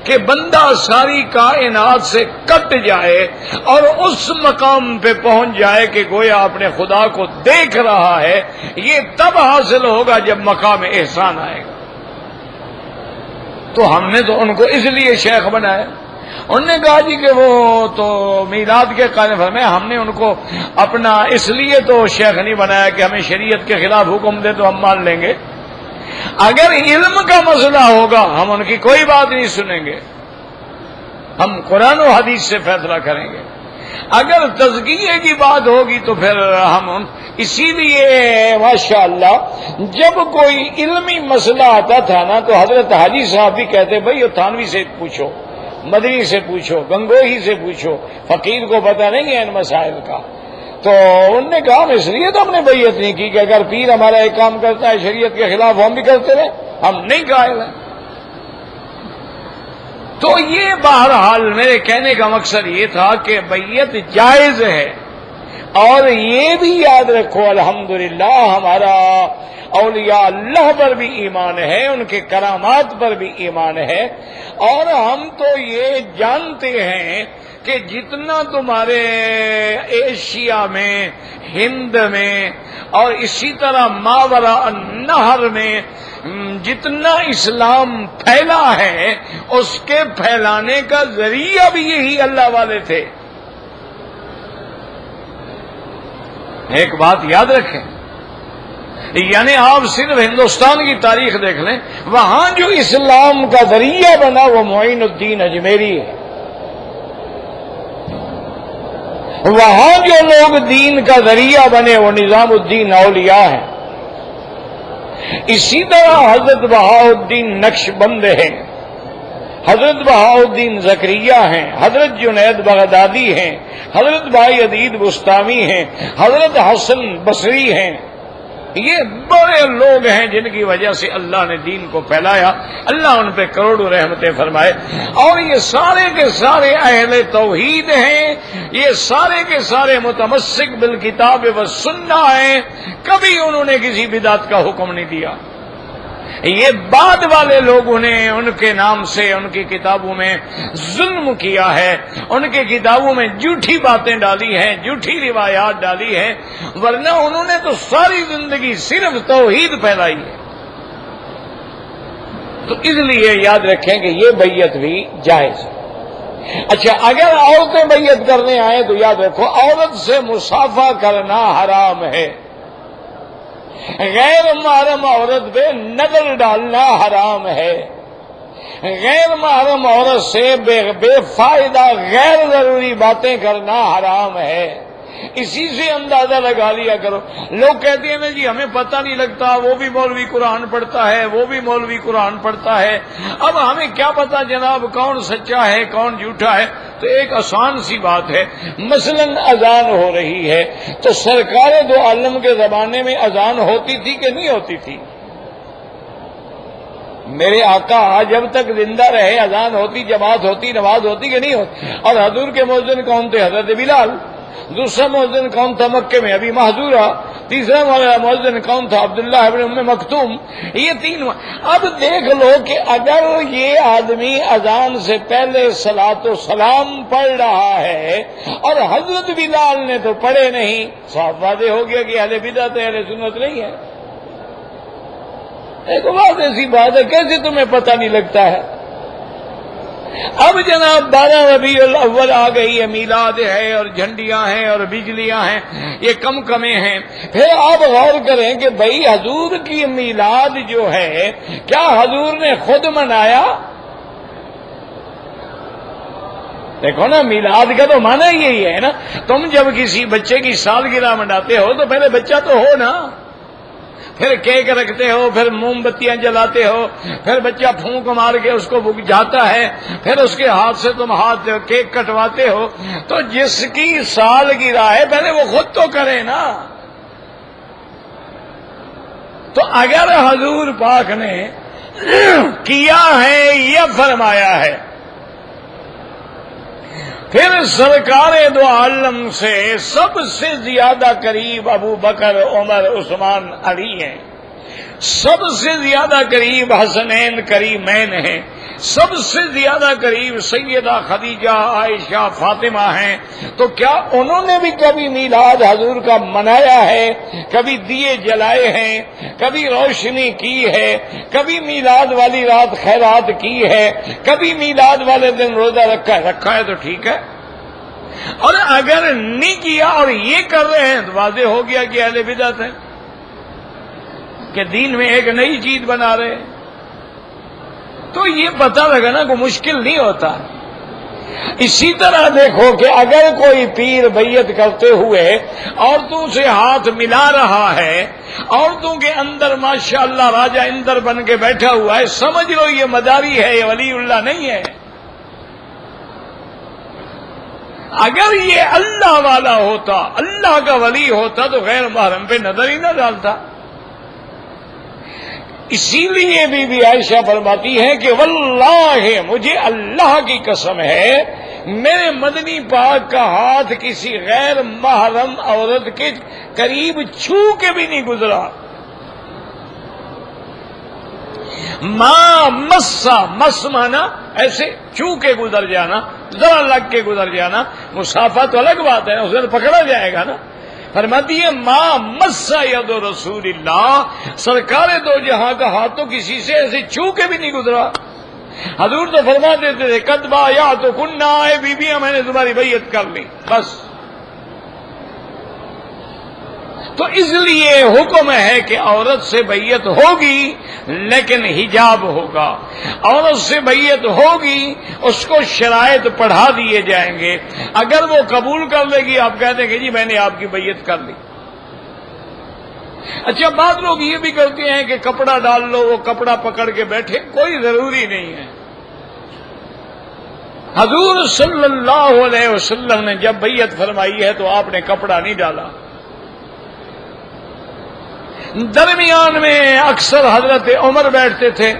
کہ بندہ ساری کائنات سے کٹ جائے اور اس مقام پہ پہنچ جائے کہ گویا اپنے خدا کو دیکھ رہا ہے، یہ تب حاصل ہوگا جب مقام احسان آئے گا۔ تو ہم نے تو ان کو اس لیے شیخ بنایا۔ انہوں نے کہا جی کہ وہ تو میلاد کے قائل فرمایا، ہم نے ان کو اپنا اس لیے تو شیخ نہیں بنایا کہ ہمیں شریعت کے خلاف حکم دے تو ہم مان لیں گے۔ اگر علم کا مسئلہ ہوگا ہم ان کی کوئی بات نہیں سنیں گے، ہم قرآن و حدیث سے فیصلہ کریں گے۔ اگر تزکیے کی بات ہوگی تو پھر ہم اسی لیے ماشاءاللہ جب کوئی علمی مسئلہ آتا تھا نا تو حضرت حاجی صاحب بھی کہتے بھائی یہ تھانوی سے پوچھو، مدنی سے پوچھو، گنگوہی سے پوچھو، فقیر کو پتہ نہیں ہے ان مسائل کا۔ تو انہوں نے کہا اس لیے تو ہم نے بیعت نہیں کی کہ اگر پیر ہمارا ایک کام کرتا ہے شریعت کے خلاف ہم بھی کرتے رہے، ہم نہیں قائل ہیں۔ تو یہ بہرحال میرے کہنے کا مقصد یہ تھا کہ بیعت جائز ہے، اور یہ بھی یاد رکھو الحمدللہ ہمارا اولیاء اللہ پر بھی ایمان ہے، ان کے کرامات پر بھی ایمان ہے، اور ہم تو یہ جانتے ہیں کہ جتنا تمہارے ایشیا میں، ہند میں اور اسی طرح ماوراء النہر میں جتنا اسلام پھیلا ہے اس کے پھیلانے کا ذریعہ بھی یہی اللہ والے تھے۔ ایک بات یاد رکھیں، یعنی آپ صرف ہندوستان کی تاریخ دیکھ لیں، وہاں جو اسلام کا ذریعہ بنا وہ معین الدین اجمیری ہے، وہاں جو لوگ دین کا ذریعہ بنے وہ نظام الدین اولیاء ہیں، اسی طرح حضرت بہاؤالدین نقشبند ہیں، حضرت بہاؤالدین زکریا ہیں، حضرت جنید بغدادی ہیں، حضرت بھائی عدید بستامی ہیں، حضرت حسن بصری ہیں۔ یہ بڑے لوگ ہیں جن کی وجہ سے اللہ نے دین کو پھیلایا، اللہ ان پہ کروڑوں رحمتیں فرمائے، اور یہ سارے کے سارے اہل توحید ہیں، یہ سارے کے سارے متمسک بالکتاب و سنہ ہیں، کبھی انہوں نے کسی بدعت کا حکم نہیں دیا۔ یہ بعد والے لوگوں نے ان کے نام سے ان کی کتابوں میں ظلم کیا ہے، ان کی کتابوں میں جھوٹی باتیں ڈالی ہیں، جھوٹی روایات ڈالی ہیں، ورنہ انہوں نے تو ساری زندگی صرف توحید پھیلائی ہے۔ تو اس لیے یاد رکھیں کہ یہ بیعت بھی جائز ہے۔ اچھا، اگر عورتیں بیعت کرنے آئیں تو یاد رکھو عورت سے مصافحہ کرنا حرام ہے، غیر محرم عورت پہ نظر ڈالنا حرام ہے، غیر محرم عورت سے بے فائدہ غیر ضروری باتیں کرنا حرام ہے۔ اسی سے اندازہ لگا لیا کرو۔ لوگ کہتے ہیں نا جی ہمیں پتہ نہیں لگتا، وہ بھی مولوی قرآن پڑھتا ہے، وہ بھی مولوی قرآن پڑھتا ہے، اب ہمیں کیا پتہ جناب کون سچا ہے کون جھوٹا ہے؟ تو ایک آسان سی بات ہے، مثلا اذان ہو رہی ہے تو سرکار دو عالم کے زمانے میں اذان ہوتی تھی کہ نہیں ہوتی تھی؟ میرے آقا جب تک زندہ رہے اذان ہوتی، جماعت ہوتی، نماز ہوتی کہ نہیں ہوتی؟ اور حضور کے مؤذن کون تھے؟ حضرت بلال۔ دوسرا مؤذن کون تھا مکے میں؟ ابھی محذورہ۔ تیسرا مؤذن کون تھا؟ عبداللہ ابن ام مکتوم۔ یہ تین۔ اب دیکھ لو کہ اگر یہ آدمی اذان سے پہلے صلاۃ و سلام پڑھ رہا ہے اور حضرت بلال نے تو پڑھے نہیں، صاف واضح ہو گیا کہ اہل بدعت اہل سنت نہیں ہے۔ ایک بات ایسی بات ہے، کیسے تمہیں پتہ نہیں لگتا ہے؟ اب جناب 12 ربیع الاول آ گئی ہے، میلاد ہے اور جھنڈیاں ہیں اور بجلیاں ہیں، یہ کم کمیں ہیں۔ پھر آپ غور کریں کہ بھئی حضور کی میلاد جو ہے کیا حضور نے خود منایا؟ دیکھو نا، میلاد کا تو معنی یہی ہے نا، تم جب کسی بچے کی سالگرہ مناتے ہو تو پہلے بچہ تو ہو نا، پھر کیک رکھتے ہو، پھر موم بتیاں جلاتے ہو، پھر بچہ پھونک مار کے اس کو بجھاتا ہے، پھر اس کے ہاتھ سے تم ہاتھ کیک کٹواتے ہو. تو جس کی سالگرہ ہے پہلے وہ خود تو کرے نا. تو اگر حضور پاک نے کیا ہے یا فرمایا ہے، پھر سرکار دو عالم سے سب سے زیادہ قریب ابو بکر، عمر، عثمان، علی ہیں. سب سے زیادہ قریب حسنین کریمین ہیں. سب سے زیادہ قریب سیدہ خدیجہ، عائشہ، فاطمہ ہیں. تو کیا انہوں نے بھی کبھی میلاد حضور کا منایا ہے؟ کبھی دیے جلائے ہیں؟ کبھی روشنی کی ہے؟ کبھی میلاد والی رات خیرات کی ہے؟ کبھی میلاد والے دن روزہ رکھا ہے تو ٹھیک ہے. اور اگر نہیں کیا اور یہ کر رہے ہیں تو واضح ہو گیا کہ اہل بدعت ہے، کہ دین میں ایک نئی چیز بنا رہے ہیں. تو یہ پتہ لگا نا کوئی مشکل نہیں ہوتا. اسی طرح دیکھو کہ اگر کوئی پیر بیعت کرتے ہوئے عورتوں سے ہاتھ ملا رہا ہے، عورتوں کے اندر ماشاءاللہ راجہ اندر بن کے بیٹھا ہوا ہے، سمجھ لو یہ مداری ہے، یہ ولی اللہ نہیں ہے. اگر یہ اللہ والا ہوتا، اللہ کا ولی ہوتا تو غیر محرم پہ نظر ہی نہ ڈالتا. اسی لیے بی بی عائشہ فرماتی ہے کہ واللہ مجھے اللہ کی قسم ہے میرے مدنی پاک کا ہاتھ کسی غیر محرم عورت کے قریب چھو کے بھی نہیں گزرا. مس مانا ایسے چھو کے گزر جانا، ذرا لگ کے گزر جانا. مسافہ تو الگ بات ہے، اسے پکڑا جائے گا نا. فرماتی ہے ما مس ید رسول اللہ، سرکار دو جہاں کا ہاتھ تو کسی سے ایسے چھو کے بھی نہیں گزرا. حضور تو فرما دیتے تھے کتبا یا تو کننا ہے بیویاں، میں نے تمہاری بیعت کر لی بس. تو اس لیے حکم ہے کہ عورت سے بیعت ہوگی لیکن حجاب ہوگا. عورت سے بیعت ہوگی، اس کو شرائط پڑھا دیے جائیں گے. اگر وہ قبول کر لے گی، آپ کہتے ہیں کہ جی میں نے آپ کی بیعت کر لی. اچھا بعض لوگ یہ بھی کرتے ہیں کہ کپڑا ڈال لو، وہ کپڑا پکڑ کے بیٹھے، کوئی ضروری نہیں ہے. حضور صلی اللہ علیہ وسلم نے جب بیعت فرمائی ہے تو آپ نے کپڑا نہیں ڈالا. درمیان میں اکثر حضرت عمر بیٹھتے تھے،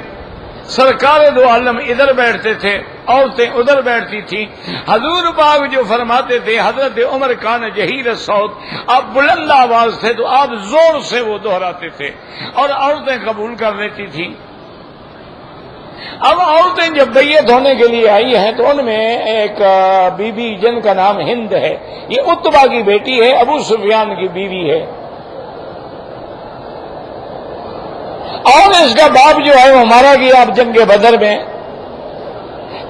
سرکار دو عالم ادھر بیٹھتے تھے، عورتیں ادھر بیٹھتی تھیں. حضور پاک جو فرماتے تھے حضرت عمر کان جہیر الصوت، آپ بلند آواز تھے تو آپ زور سے وہ دہراتے تھے اور عورتیں قبول کر لیتی تھیں. اب عورتیں جب بیعت ہونے کے لیے آئی ہیں تو ان میں ایک بی بی جن کا نام ہند ہے، یہ عتبہ کی بیٹی ہے، ابو سفیان کی بیوی ہے. اور اس کا باپ جو ہے وہ مارا گیا اب جنگ بدر میں.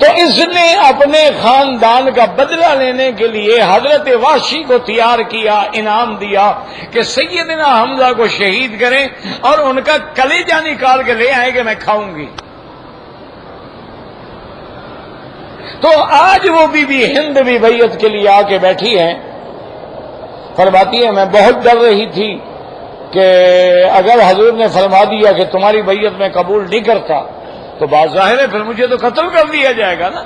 تو اس نے اپنے خاندان کا بدلہ لینے کے لیے حضرت وحشی کو تیار کیا، انعام دیا کہ سیدنا حمزہ کو شہید کریں اور ان کا کلیجہ نکال کے لے آئیں کہ میں کھاؤں گی. تو آج وہ بی بی ہند بھی بیعت کے لیے آ کے بیٹھی ہیں. فرماتی ہے میں بہت ڈر رہی تھی کہ اگر حضور نے فرما دیا کہ تمہاری بیعت میں قبول نہیں کرتا تو بات ظاہر ہے پھر مجھے تو قتل کر دیا جائے گا نا.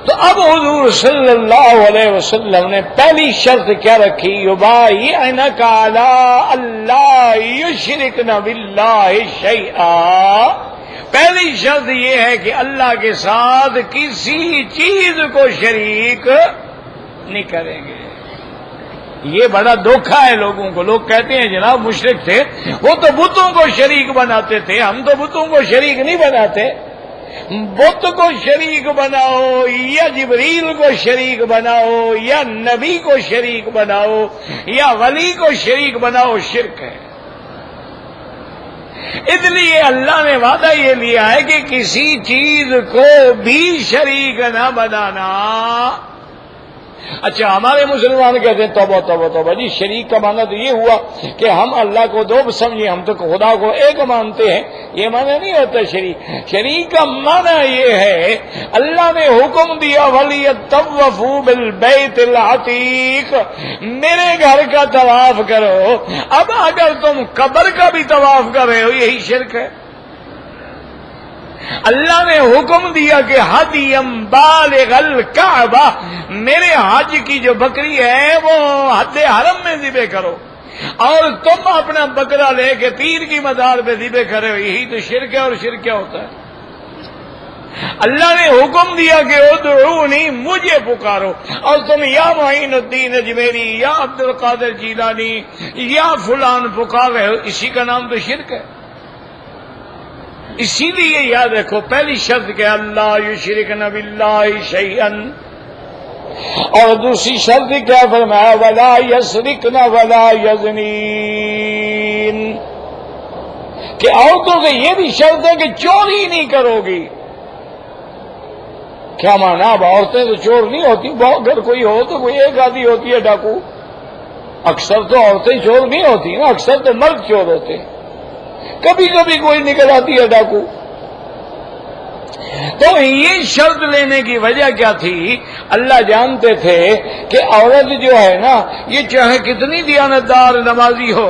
تو اب حضور صلی اللہ علیہ وسلم نے پہلی شرط کیا رکھی؟ یبایعنک علی اللہ یشرکن باللہ شیئا. پہلی شرط یہ ہے کہ اللہ کے ساتھ کسی چیز کو شریک نہیں کریں گے. یہ بڑا دھوکہ ہے لوگوں کو. لوگ کہتے ہیں جناب مشرک تھے وہ تو بتوں کو شریک بناتے تھے، ہم تو بتوں کو شریک نہیں بناتے. بت کو شریک بناؤ یا جبریل کو شریک بناؤ یا نبی کو شریک بناؤ یا ولی کو شریک بناؤ، شرک ہے. اس لیے اللہ نے وعدہ یہ لیا ہے کہ کسی چیز کو بھی شریک نہ بنانا. اچھا ہمارے مسلمان کہتے ہیں توبہ توبہ توبہ جی، شریک کا معنی تو یہ ہوا کہ ہم اللہ کو دو سمجھیں، ہم تو خدا کو ایک مانتے ہیں، یہ معنی نہیں ہوتا شریک۔ شریک کا معنی یہ ہے اللہ نے حکم دیا وَلْيَطَّوَّفُوا بِالْبَيْتِ الْعَتِيقِ، میرے گھر کا طواف کرو۔ اب اگر تم قبر کا بھی طواف کر رہے ہو یہی شرک ہے۔ اللہ نے حکم دیا کہ ہدیم بالغ الکعبہ، میرے حج کی جو بکری ہے وہ حد حرم میں ذبح کرو، اور تم اپنا بکرا لے کے پیر کی مزار پہ ذبح کرے ہو، یہی تو شرک ہے۔ اور شرک کیا ہوتا ہے؟ اللہ نے حکم دیا کہ ادعونی، مجھے پکارو، اور تم یا معین الدین اجمیری یا عبد القادر جیلانی یا فلان پکار رہے ہو، اسی کا نام تو شرک ہے۔ اسی لیے یاد رکھو پہلی شرط کہ اللہ یشرکن باللہ شیئا، اور دوسری شرط کیا فرمایا ولا یسرکن ولا یزنین، کہ عورتوں سے یہ بھی شرط ہے کہ چوری نہیں کرو گی۔ کیا مانا؟ اب عورتیں تو چور نہیں ہوتی، اگر کوئی ہو تو کوئی ایک آدھی ہوتی ہے ڈاکو، اکثر تو عورتیں چور نہیں ہوتی نا، اکثر تو مرد چور ہوتے ہیں، کبھی کبھی کوئی نکل آتی ہے ڈاکو۔ تو یہ شرط لینے کی وجہ کیا تھی؟ اللہ جانتے تھے کہ عورت جو ہے نا یہ چاہے کتنی دیانتدار نمازی ہو،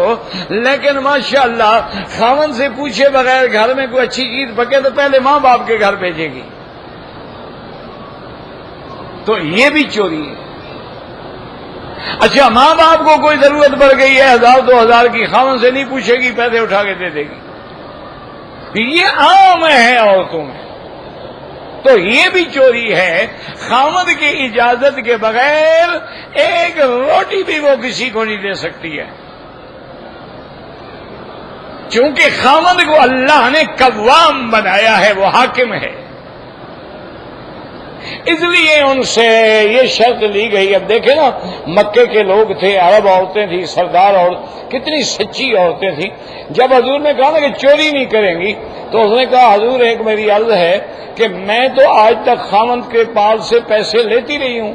لیکن ماشاءاللہ خاوند سے پوچھے بغیر گھر میں کوئی اچھی چیز پکے تو پہلے ماں باپ کے گھر بھیجے گی، تو یہ بھی چوری ہے۔ اچھا ماں باپ کو کوئی ضرورت پڑ گئی ہے 1000-2000 کی، خاوند سے نہیں پوچھے گی، پیسے اٹھا کے دے دے گی، یہ عام ہے عورتوں میں، تو یہ بھی چوری ہے۔ خاوند کی اجازت کے بغیر ایک روٹی بھی وہ کسی کو نہیں دے سکتی ہے، چونکہ خاوند کو اللہ نے قوام بنایا ہے، وہ حاکم ہے، اس لیے ان سے یہ شرط لی گئی۔ اب دیکھیں نا مکے کے لوگ تھے، عرب عورتیں تھیں، سردار عورت، کتنی سچی عورتیں تھیں۔ جب حضور نے کہا نا کہ چوری نہیں کریں گی تو اس نے کہا حضور ایک میری عرض ہے کہ میں تو آج تک خاوند کے پاس سے پیسے لیتی رہی ہوں،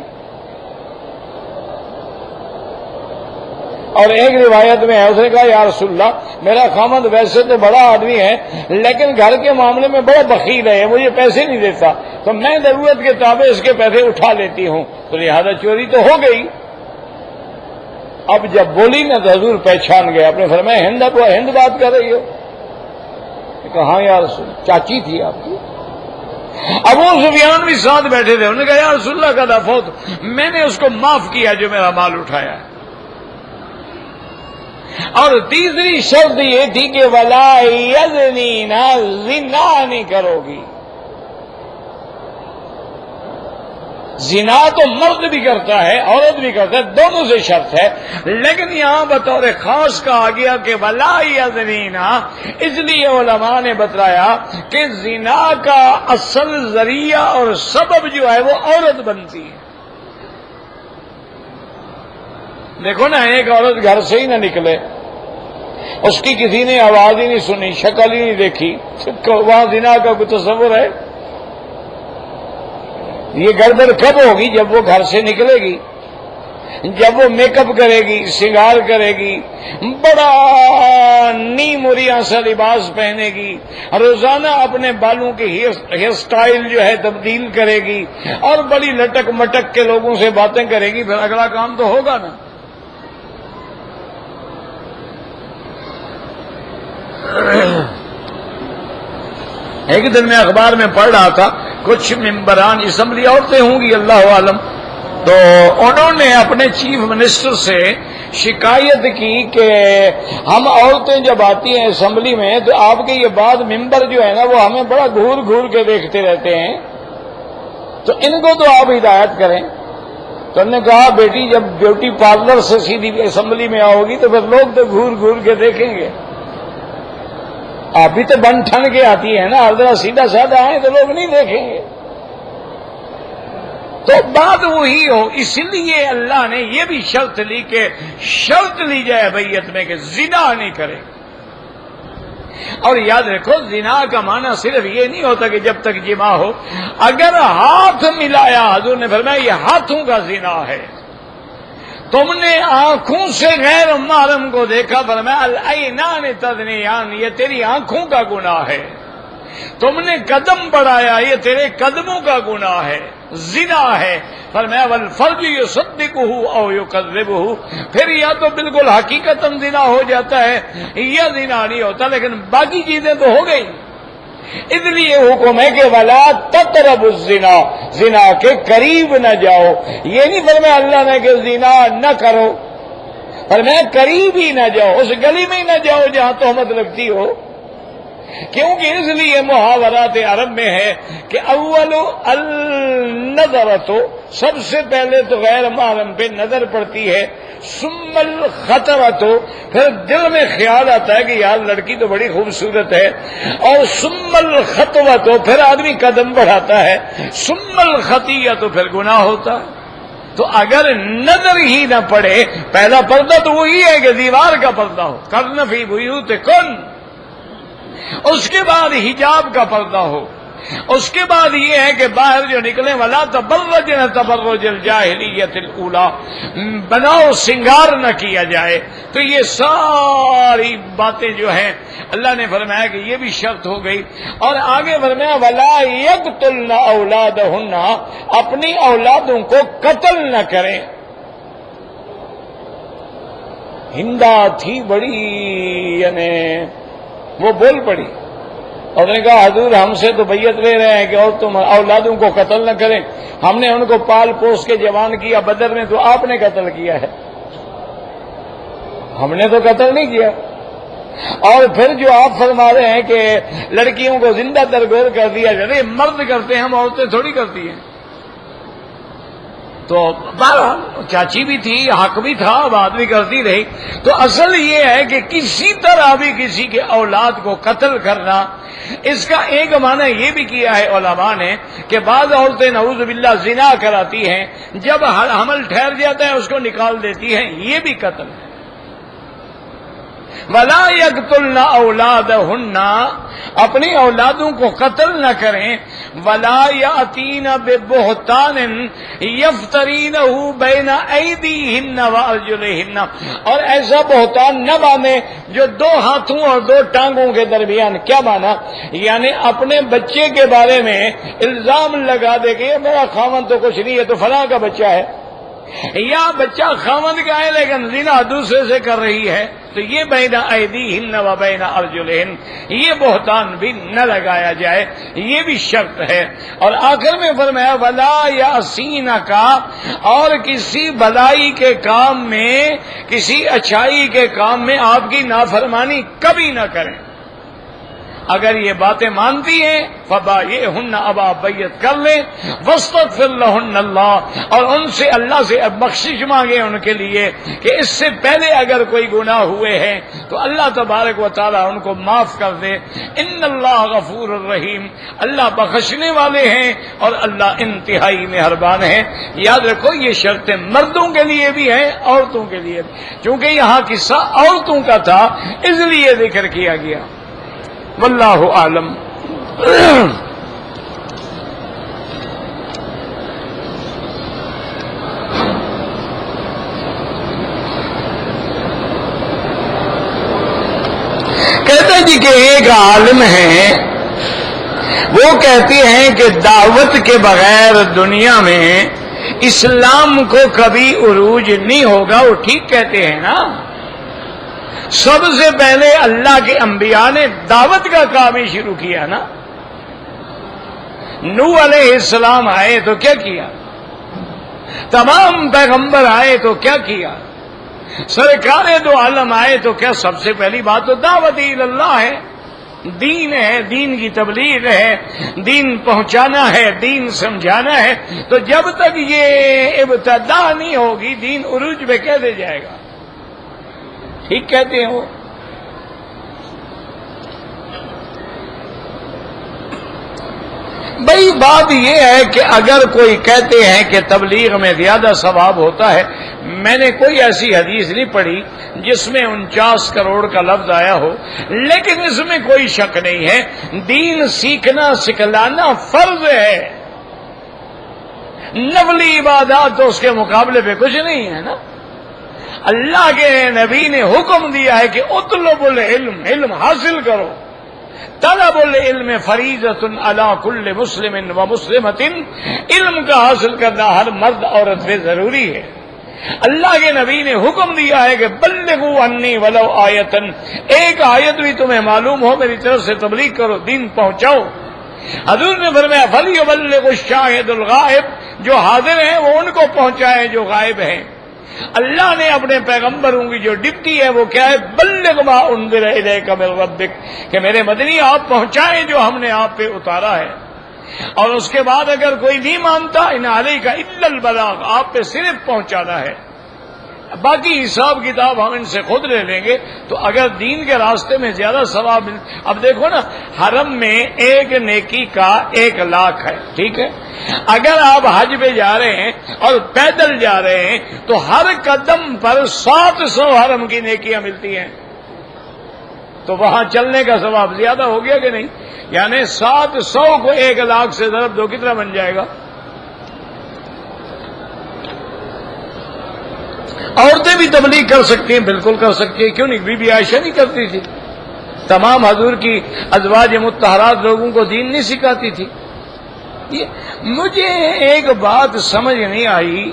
اور ایک روایت میں ہے اس نے کہا یا رسول اللہ میرا خاوند ویسے تو بڑا آدمی ہے لیکن گھر کے معاملے میں بڑا بخیل ہے، مجھے پیسے نہیں دیتا، تو میں ضرورت کے تابع اس کے پیسے اٹھا لیتی ہوں، تو لہذا چوری تو ہو گئی۔ اب جب بولی نا تو حضور پہچان گئے، آپ نے فرمایا ہند بات کر رہی ہو؟ کہا ہاں یا رسول، چاچی تھی آپ کی۔ ابو سفیان بھی ساتھ بیٹھے تھے، انہوں نے کہا یا رسول اللہ کا دفوت، میں نے اس کو معاف کیا جو میرا مال اٹھایا ہے۔ اور تیسری شرط یہ تھی کہ ولا یزنین، زنا نہیں کرو گی۔ زنا تو مرد بھی کرتا ہے عورت بھی کرتا ہے، دونوں سے شرط ہے، لیکن یہاں بطور خاص کہا گیا کہ ولا یزنین، اس لیے علماء نے بتلایا کہ زنا کا اصل ذریعہ اور سبب جو ہے وہ عورت بنتی ہے۔ دیکھو نا ایک عورت گھر سے ہی نہ نکلے، اس کی کسی نے آواز ہی نہیں سنی، شکل ہی نہیں دیکھی، وہاں زنا کا کوئی تصور ہے؟ یہ گڑبڑ کب ہوگی؟ جب وہ گھر سے نکلے گی، جب وہ میک اپ کرے گی، سنگار کرے گی، بڑا نیم اریاں سا لباس پہنے گی، روزانہ اپنے بالوں کی ہیئر سٹائل جو ہے تبدیل کرے گی، اور بڑی لٹک مٹک کے لوگوں سے باتیں کرے گی، پھر اگلا کام تو ہوگا نا۔ ایک دن میں اخبار میں پڑھ رہا تھا کچھ ممبران اسمبلی عورتیں ہوں گی اللہ عالم، تو انہوں نے اپنے چیف منسٹر سے شکایت کی کہ ہم عورتیں جب آتی ہیں اسمبلی میں تو آپ کے یہ بعض ممبر جو ہے نا وہ ہمیں بڑا گھور گھور کے دیکھتے رہتے ہیں، تو ان کو تو آپ ہدایت کریں۔ تو انہوں نے کہا بیٹی جب بیوٹی پارلر سے سیدھی اسمبلی میں آؤ گی تو پھر لوگ تو گھور گھور کے دیکھیں گے، آپ بھی تو بن ٹھن کے آتی ہے نا، ہر طرح سیدھا سادہ آئے تو لوگ نہیں دیکھیں گے۔ تو بات وہی ہو، اس لیے اللہ نے یہ بھی شرط لی کہ شرط لی جائے بیعت میں کہ زنا نہیں کرے۔ اور یاد رکھو زنا کا معنی صرف یہ نہیں ہوتا کہ جب تک جمع ہو، اگر ہاتھ ملایا، حضور نے فرمایا یہ ہاتھوں کا زنا ہے۔ تم نے آنکھوں سے غیر محرم کو دیکھا، فرمایا العینان تزنیان، یہ تیری آنکھوں کا گناہ ہے۔ تم نے قدم بڑھایا، یہ تیرے قدموں کا گناہ ہے، زنا ہے۔ فرمایا والفرج یصدقہ او یکذبہ، پھر یا تو بالکل حقیقتاً زنا ہو جاتا ہے یا زنا نہیں ہوتا، لیکن باقی چیزیں تو ہو گئی۔ اس لیے حکم ہے کہ ولا تقربوا الزنا، زنا کے قریب نہ جاؤ۔ یہ نہیں فرمایا اللہ نے کہ زنا نہ کرو، فرمایا قریب ہی نہ جاؤ، اس گلی میں ہی نہ جاؤ جہاں تہمت لگتی ہو۔ کیونکہ اس لیے محاورات عرب میں ہے کہ اول النظرۃ، سب سے پہلے تو غیر محرم پہ نظر پڑتی ہے، ثم الخطرۃ، پھر دل میں خیال آتا ہے کہ یار لڑکی تو بڑی خوبصورت ہے، اور ثم الخطوۃ، پھر آدمی قدم بڑھاتا ہے، ثم الخطیۃ، پھر گناہ ہوتا ہے۔ تو اگر نظر ہی نہ پڑے، پہلا پردہ تو وہی ہے کہ دیوار کا پردہ ہو، کرن فی بیوتکن، اس کے بعد حجاب کا پردہ ہو، اس کے بعد یہ ہے کہ باہر جو نکلے ولا تبرجن تبرج الجاہلیت الاولی، بناؤ سنگار نہ کیا جائے۔ تو یہ ساری باتیں جو ہیں اللہ نے فرمایا کہ یہ بھی شرط ہو گئی، اور آگے فرمایا ولا یقتلن اولادہن، اپنی اولادوں کو قتل نہ کریں۔ ہندا تھی بڑی، یعنی وہ بول پڑی اور نے کہا حضور ہم سے تو بیعت لے رہے ہیں کہ اور تم اولادوں کو قتل نہ کریں، ہم نے ان کو پال پوس کے جوان کیا، بدر میں تو آپ نے قتل کیا ہے، ہم نے تو قتل نہیں کیا۔ اور پھر جو آپ فرما رہے ہیں کہ لڑکیوں کو زندہ درگور کر دیا جائے، مرد کرتے ہیں، ہم عورتیں تھوڑی کرتی ہیں۔ تو بہرحال چاچی بھی تھی، حق بھی تھا، بات بھی کرتی رہی۔ تو اصل یہ ہے کہ کسی طرح بھی کسی کے اولاد کو قتل کرنا، اس کا ایک معنی یہ بھی کیا ہے علماء نے کہ بعض عورتیں نعوذ باللہ زنا کراتی ہیں، جب حمل ٹھہر جاتا ہے اس کو نکال دیتی ہیں، یہ بھی قتل ہے۔ ولا یقتلن اولادہن، اپنی اولادوں کو قتل نہ کریں، ولا یاتین ببہتان یفترینہ بین ایدیہن وارجلہن، اور ایسا بہتان نہ باندھیں جو دو ہاتھوں اور دو ٹانگوں کے درمیان۔ کیا مانا؟ یعنی اپنے بچے کے بارے میں الزام لگا دے کہ یہ میرا خاوند تو کچھ نہیں ہے، تو فلاں کا بچہ ہے، یا بچہ خاوند کا ہے لیکن زنا دوسرے سے کر رہی ہے، تو یہ بین ایدیہن و بین ارجلہن، یہ بہتان بھی نہ لگایا جائے، یہ بھی شرط ہے۔ اور آخر میں فرمایا ولا یعصینک، اور کسی بھلائی کے کام میں، کسی اچھائی کے کام میں آپ کی نافرمانی کبھی نہ کریں۔ اگر یہ باتیں مانتی ہیں فبایعہن، اب آپ بیعت کر لیں، واستغفر لہن اللہ، اور ان سے اللہ سے اب بخشش مانگے ان کے لیے کہ اس سے پہلے اگر کوئی گناہ ہوئے ہیں تو اللہ تبارک و تعالی ان کو معاف کر دے۔ ان اللہ غفور الرحیم، اللہ بخشنے والے ہیں اور اللہ انتہائی مہربان ہیں۔ یاد رکھو یہ شرطیں مردوں کے لیے بھی ہیں، عورتوں کے لیے بھی، چونکہ یہاں قصہ عورتوں کا تھا اس لیے ذکر کیا گیا۔ واللہ عالم۔ کہتے جی کہ ایک عالم ہیں، وہ کہتے ہیں کہ دعوت کے بغیر دنیا میں اسلام کو کبھی عروج نہیں ہوگا۔ وہ ٹھیک کہتے ہیں نا، سب سے پہلے اللہ کے انبیاء نے دعوت کا کام ہی شروع کیا نا۔ نوح علیہ السلام آئے تو کیا کیا، تمام پیغمبر آئے تو کیا کیا، سرکار دو عالم آئے تو کیا، سب سے پہلی بات تو دعوت اللہ ہے، دین ہے، دین کی تبلیغ ہے، دین پہنچانا ہے، دین سمجھانا ہے۔ تو جب تک یہ ابتدا نہیں ہوگی دین عروج پہ کیسے جائے گا؟ ٹھیک کہتے ہیں وہ۔ بھئی بات یہ ہے کہ اگر کوئی کہتے ہیں کہ تبلیغ میں زیادہ ثواب ہوتا ہے، میں نے کوئی ایسی حدیث نہیں پڑھی جس میں 49 کروڑ کا لفظ آیا ہو، لیکن اس میں کوئی شک نہیں ہے دین سیکھنا سکھلانا فرض ہے، نفلی عبادات تو اس کے مقابلے پہ کچھ نہیں ہے نا۔ اللہ کے نبی نے حکم دیا ہے کہ اطلب العلم، علم حاصل کرو، طلب العلم فریضۃ علی کل مسلم و مسلمۃ، علم کا حاصل کرنا ہر مرد عورت پہ ضروری ہے۔ اللہ کے نبی نے حکم دیا ہے کہ بلغوا عنی ولو آیۃ، ایک آیت بھی تمہیں معلوم ہو میری طرف سے تبلیغ کرو، دین پہنچاؤ۔ حضور نے فرمایا فلیبلغ الشاہد الغائب، جو حاضر ہیں وہ ان کو پہنچائیں جو غائب ہیں۔ اللہ نے اپنے پیغمبروں کی جو ڈپٹی ہے وہ کیا ہے؟ بلغ ما انذر الیک من ربک، کہ میرے مدنی آپ پہنچائیں جو ہم نے آپ پہ اتارا ہے۔ اور اس کے بعد اگر کوئی نہیں مانتا، ان علیک الا البلاغ، آپ پہ صرف پہنچانا ہے، باقی حساب کتاب ہم ان سے خود لے لیں گے۔ تو اگر دین کے راستے میں زیادہ ثواب اب دیکھو نا، حرم میں ایک نیکی کا 1 لاکھ ہے، ٹھیک ہے؟ اگر آپ حج پہ جا رہے ہیں اور پیدل جا رہے ہیں تو ہر قدم پر 700 حرم کی نیکیاں ملتی ہیں، تو وہاں چلنے کا ثواب زیادہ ہو گیا کہ نہیں؟ یعنی 700 کو 1 لاکھ سے ضرب دو، کتنا بن جائے گا؟ عورتیں بھی تبلیغ کر سکتی ہیں، بالکل کر سکتی ہیں، کیوں نہیں؟ بی بی عائشہ نہیں کرتی تھی؟ تمام حضور کی ازواج مطہرات لوگوں کو دین نہیں سکھاتی تھی؟ مجھے ایک بات سمجھ نہیں آئی،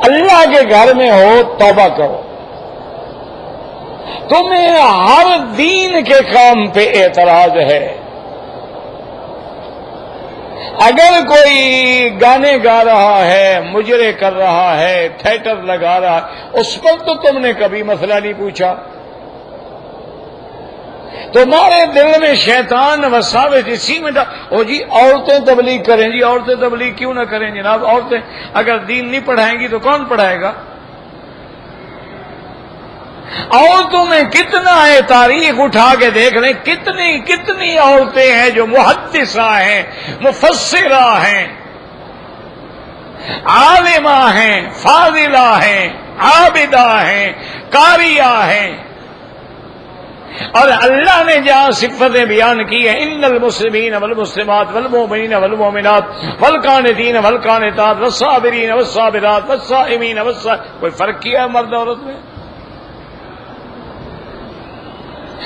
اللہ کے گھر میں ہو توبہ کرو، تمہیں ہر دین کے کام پہ اعتراض ہے، اگر کوئی گانے گا رہا ہے، مجرے کر رہا ہے، تھیٹر لگا رہا ہے، اس پر تو تم نے کبھی مسئلہ نہیں پوچھا۔ تمہارے دل میں شیطان وساوس اسی میں جی عورتیں تبلیغ کریں، جی عورتیں تبلیغ کیوں نہ کریں جناب؟ عورتیں اگر دین نہیں پڑھائیں گی تو کون پڑھائے گا؟ عورتوں میں کتنا ہے، تاریخ اٹھا کے دیکھ لیں، کتنی عورتیں ہیں جو محدثہ ہیں، مفسرہ ہیں، عالمہ ہیں، فاضلہ ہیں، عابدہ ہیں، قاریہ ہیں۔ اور اللہ نے جہاں صفتیں بیان کی ہیں، ان المسلمین والمسلمات والمؤمنین والمؤمنات والقانتین والقانتات والصابرین والصابرات والصائمین کوئی فرق کیا ہے مرد عورت میں؟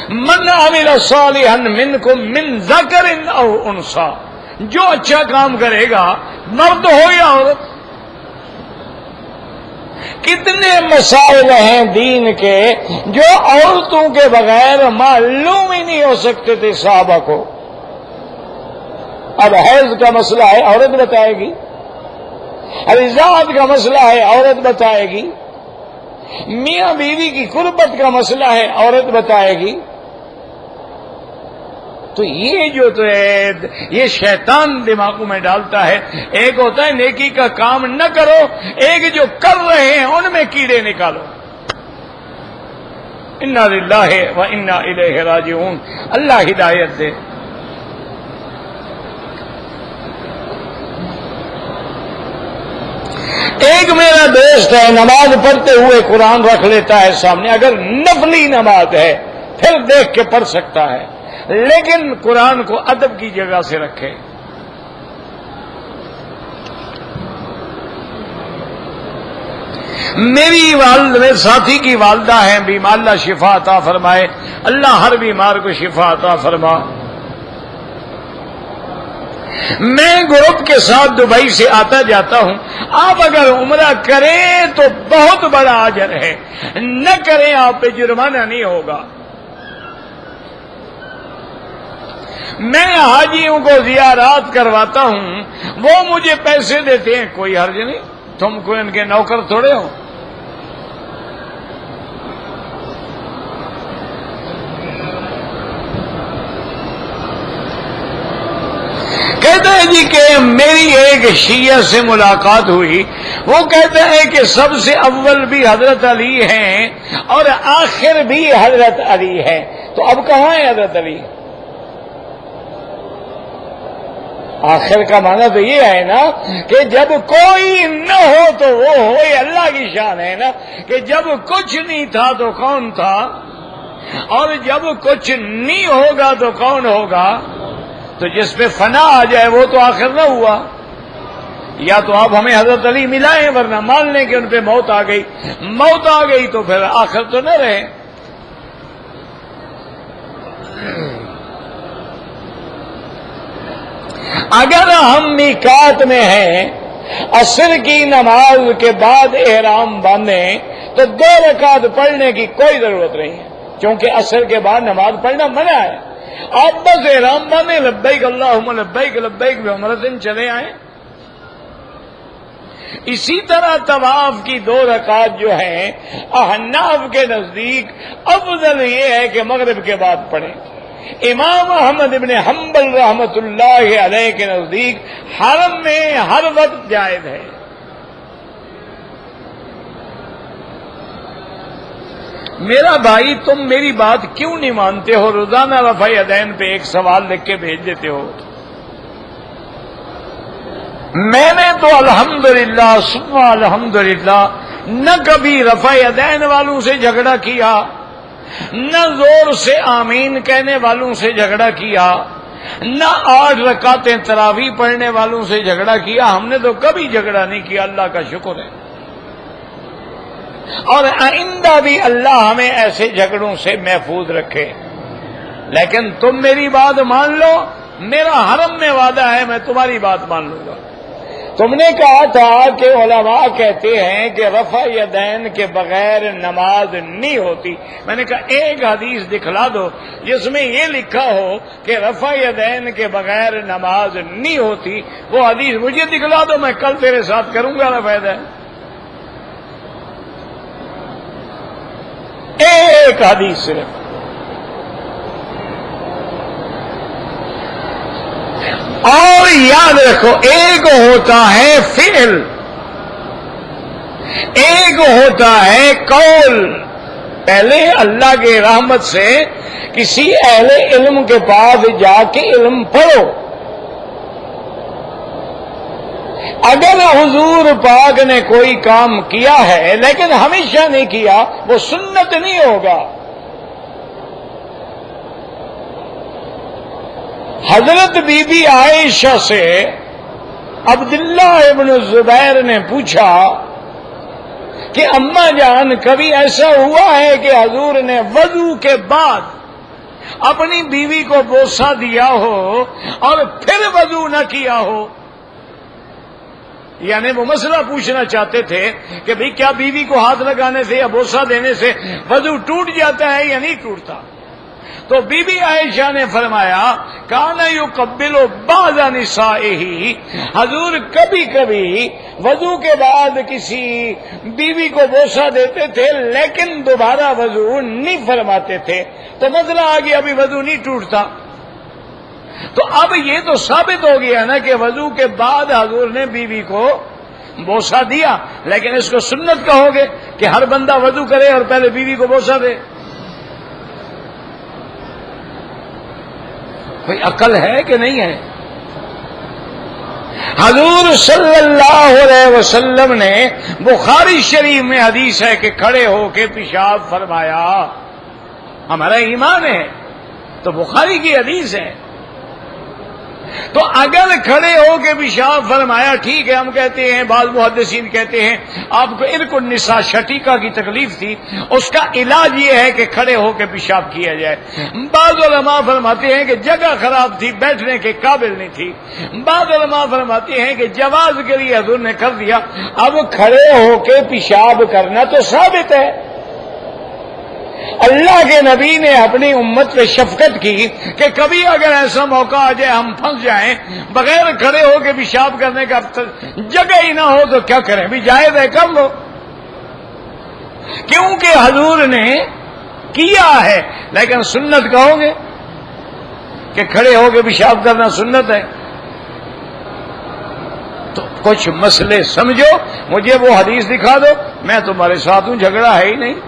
من عمل صالحا منکم من ذکر او انثی، جو اچھا کام کرے گا مرد ہو یا عورت۔ کتنے مسائل ہیں دین کے جو عورتوں کے بغیر معلوم ہی نہیں ہو سکتے تھے صحابہ کو۔ اب حیض کا مسئلہ ہے، عورت بتائے گی، رضاعت کا مسئلہ ہے، عورت بتائے گی، میاں بیوی کی قربت کا مسئلہ ہے، عورت بتائے گی۔ تو یہ جو تو ہے یہ شیطان دماغوں میں ڈالتا ہے، ایک ہوتا ہے نیکی کا کام نہ کرو، ایک جو کر رہے ہیں ان میں کیڑے نکالو۔ انا للہ و انا الیہ راجعون، اللہ ہدایت دے۔ ایک میرا دوست ہے، نماز پڑھتے ہوئے قرآن رکھ لیتا ہے سامنے، اگر نفلی نماز ہے پھر دیکھ کے پڑھ سکتا ہے، لیکن قرآن کو ادب کی جگہ سے رکھے۔ میرے ساتھی کی والدہ ہیں بیمار، اللہ شفا عطا فرمائے، اللہ ہر بیمار کو شفا عطا فرما۔ میں گروپ کے ساتھ دبئی سے آتا جاتا ہوں، آپ اگر عمرہ کریں تو بہت بڑا اجر ہے، نہ کریں آپ پہ جرمانہ نہیں ہوگا۔ میں حاجیوں کو زیارات کرواتا ہوں، وہ مجھے پیسے دیتے ہیں، کوئی حرج نہیں، تم کو ان کے نوکر تھوڑے ہو۔ کہتے ہیں جی کہ میری ایک شیعہ سے ملاقات ہوئی، وہ کہتے ہیں کہ سب سے اول بھی حضرت علی ہیں اور آخر بھی حضرت علی ہے، تو اب کہاں ہے حضرت علی؟ آخر کا معنی تو یہ ہے نا کہ جب کوئی نہ ہو تو وہ ہو، یہ اللہ کی شان ہے نا کہ جب کچھ نہیں تھا تو کون تھا، اور جب کچھ نہیں ہوگا تو کون ہوگا. تو جس پہ فنا آ جائے وہ تو آخر نہ ہوا. یا تو آپ ہمیں حضرت علی ملائیں، ورنہ مان لیں کہ ان پہ موت آ گئی. موت آ گئی تو پھر آخر تو نہ رہے. اگر ہم میقات میں ہیں، عصر کی نماز کے بعد احرام باندھیں تو 2 رکعت پڑھنے کی کوئی ضرورت نہیں ہے، کیونکہ عصر کے بعد نماز پڑھنا منع ہے. آپ بس احرام باندھیں، لبیک اللہم لبیک لبیک بعمرۃ چلے آئیں. اسی طرح طواف کی 2 رکعت جو ہیں احناف کے نزدیک افضل یہ ہے کہ مغرب کے بعد پڑھیں. امام احمد ابن حنبل رحمت اللہ علیہ کے نزدیک حرم میں ہر وقت جائز ہے. میرا بھائی تم میری بات کیوں نہیں مانتے ہو؟ روزانہ رفع یدین پہ ایک سوال لکھ کے بھیج دیتے ہو. میں نے تو الحمدللہ ثم الحمدللہ نہ کبھی رفع یدین والوں سے جھگڑا کیا، نہ زور سے آمین کہنے والوں سے جھگڑا کیا، نہ 8 رکعتیں تراویح پڑھنے والوں سے جھگڑا کیا. ہم نے تو کبھی جھگڑا نہیں کیا، اللہ کا شکر ہے. اور آئندہ بھی اللہ ہمیں ایسے جھگڑوں سے محفوظ رکھے. لیکن تم میری بات مان لو، میرا حرم میں وعدہ ہے میں تمہاری بات مان لوں گا. تم نے کہا تھا کہ علماء کہتے ہیں کہ رفع یدین کے بغیر نماز نہیں ہوتی. میں نے کہا ایک حدیث دکھلا دو جس میں یہ لکھا ہو کہ رفع یدین کے بغیر نماز نہیں ہوتی. وہ حدیث مجھے دکھلا دو، میں کل تیرے ساتھ کروں گا رفع یدین. ایک حدیث صرف. اور یاد رکھو، ایک ہوتا ہے فعل، ایک ہوتا ہے قول. پہلے اللہ کے رحمت سے کسی اہل علم کے پاس جا کے علم پڑھو. اگر حضور پاک نے کوئی کام کیا ہے لیکن ہمیشہ نہیں کیا، وہ سنت نہیں ہوگا. حضرت بی بی عائشہ سے عبداللہ ابن الزبیر نے پوچھا کہ اماں جان کبھی ایسا ہوا ہے کہ حضور نے وضو کے بعد اپنی بیوی کو بوسہ دیا ہو اور پھر وضو نہ کیا ہو؟ یعنی وہ مسئلہ پوچھنا چاہتے تھے کہ بھئی کیا بیوی کو ہاتھ لگانے سے یا بوسہ دینے سے وضو ٹوٹ جاتا ہے یا نہیں ٹوٹتا؟ تو بی بی عائشہ نے فرمایا کان یقبل بعض نسائہ، حضور کبھی کبھی وضو کے بعد کسی بیوی کو بوسہ دیتے تھے لیکن دوبارہ وضو نہیں فرماتے تھے. تو مسئلہ آ گیا ابھی وضو نہیں ٹوٹتا. تو اب یہ تو ثابت ہو گیا نا کہ وضو کے بعد حضور نے بیوی کو بوسہ دیا، لیکن اس کو سنت کہو گے کہ ہر بندہ وضو کرے اور پہلے بیوی کو بوسہ دے؟ کوئی عقل ہے کہ نہیں ہے؟ حضور صلی اللہ علیہ وسلم نے بخاری شریف میں حدیث ہے کہ کھڑے ہو کے پیشاب فرمایا. ہمارا ایمان ہے تو بخاری کی حدیث ہے. تو اگر کھڑے ہو کے پیشاب فرمایا ٹھیک ہے، ہم کہتے ہیں، بعض محدثین کہتے ہیں آپ کو ارق النساء شٹیکا کی تکلیف تھی، اس کا علاج یہ ہے کہ کھڑے ہو کے پیشاب کیا جائے. بعض علماء فرماتے ہیں کہ جگہ خراب تھی، بیٹھنے کے قابل نہیں تھی. بعض علماء فرماتے ہیں کہ جواز کے لیے حضور نے کر دیا. اب کھڑے ہو کے پیشاب کرنا تو ثابت ہے. اللہ کے نبی نے اپنی امت پہ شفقت کی کہ کبھی اگر ایسا موقع آ جائے ہم پھنس جائیں، بغیر کھڑے ہو کے پیشاب کرنے کا جگہ ہی نہ ہو تو کیا کریں؟ بھی جائز ہے، کر لو. کیونکہ حضور نے کیا ہے. لیکن سنت کہو گے کہ کھڑے ہو کے پیشاب کرنا سنت ہے؟ تو کچھ مسئلے سمجھو، مجھے وہ حدیث دکھا دو، میں تمہارے ساتھ ہوں، جھگڑا ہے ہی نہیں.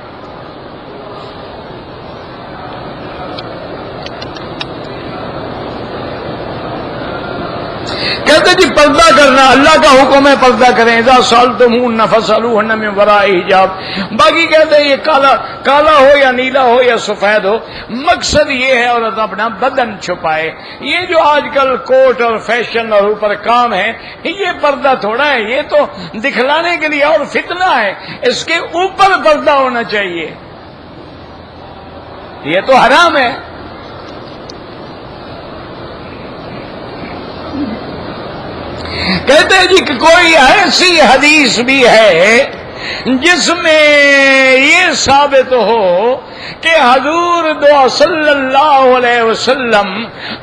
کہتے جی پردہ کرنا اللہ کا حکم ہے، پردہ کریں، اذا سألتموهن فاسألوهن من وراء حجاب۔ باقی کہتے ہیں یہ کالا ہو یا نیلا ہو یا سفید ہو، مقصد یہ ہے عورت اپنا بدن چھپائے۔ یہ جو آج کل کوٹ اور فیشن اور اوپر کام ہے، یہ پردہ تھوڑا ہے، یہ تو دکھلانے کے لیے اور فتنہ ہے۔ اس کے اوپر پردہ ہونا چاہیے، یہ تو حرام ہے۔ کہتے ہیں جی کہ کوئی ایسی حدیث بھی ہے جس میں یہ ثابت ہو کہ حضور دو صلی اللہ علیہ وسلم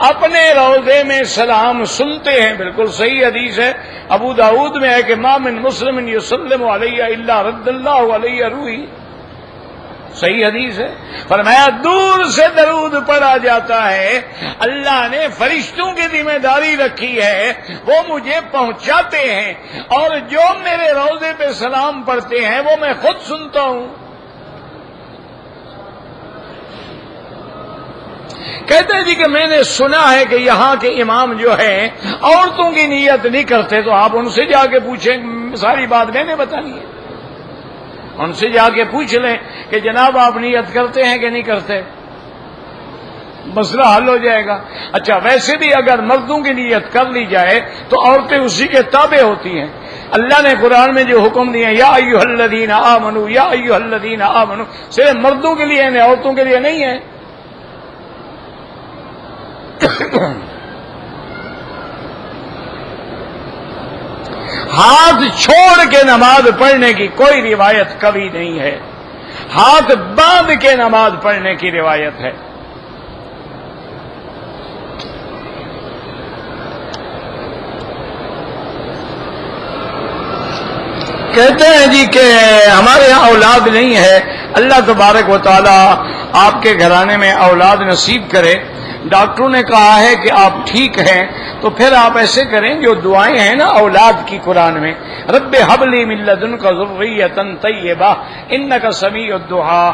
اپنے روضے میں سلام سنتے ہیں، بالکل صحیح حدیث ہے، ابو داؤد میں ہے کہ ما من مسلم یسلم علیہ الا رد اللہ علیہ روحی، صحیح حدیث ہے۔ فرمایا دور سے درود پڑھا جاتا ہے، اللہ نے فرشتوں کی ذمہ داری رکھی ہے، وہ مجھے پہنچاتے ہیں، اور جو میرے روضے پہ سلام پڑھتے ہیں وہ میں خود سنتا ہوں۔ کہتے ہیں جی کہ میں نے سنا ہے کہ یہاں کے امام جو ہیں عورتوں کی نیت نہیں کرتے، تو آپ ان سے جا کے پوچھیں، ساری بات میں نے بتانی ہے، ان سے جا کے پوچھ لیں کہ جناب آپ نیت کرتے ہیں کہ نہیں کرتے، مسئلہ حل ہو جائے گا۔ اچھا ویسے بھی اگر مردوں کی نیت کر لی جائے تو عورتیں اسی کے تابع ہوتی ہیں۔ اللہ نے قرآن میں جو حکم دیے یا ایھا الذین آمنوا، یا ایھا الذین آمنوا، صرف مردوں کے لیے ہے، عورتوں کے لیے نہیں ہے۔ ہاتھ چھوڑ کے نماز پڑھنے کی کوئی روایت کبھی نہیں ہے، ہاتھ باندھ کے نماز پڑھنے کی روایت ہے۔ کہتے ہیں جی کہ ہمارے یہاں اولاد نہیں ہے، اللہ تبارک و تعالی آپ کے گھرانے میں اولاد نصیب کرے۔ ڈاکٹروں نے کہا ہے کہ آپ ٹھیک ہیں تو پھر آپ ایسے کریں، جو دعائیں ہیں نا اولاد کی قرآن میں، رب حب لی من لدنک ذریۃ طیبہ انک سمیع الدعاء،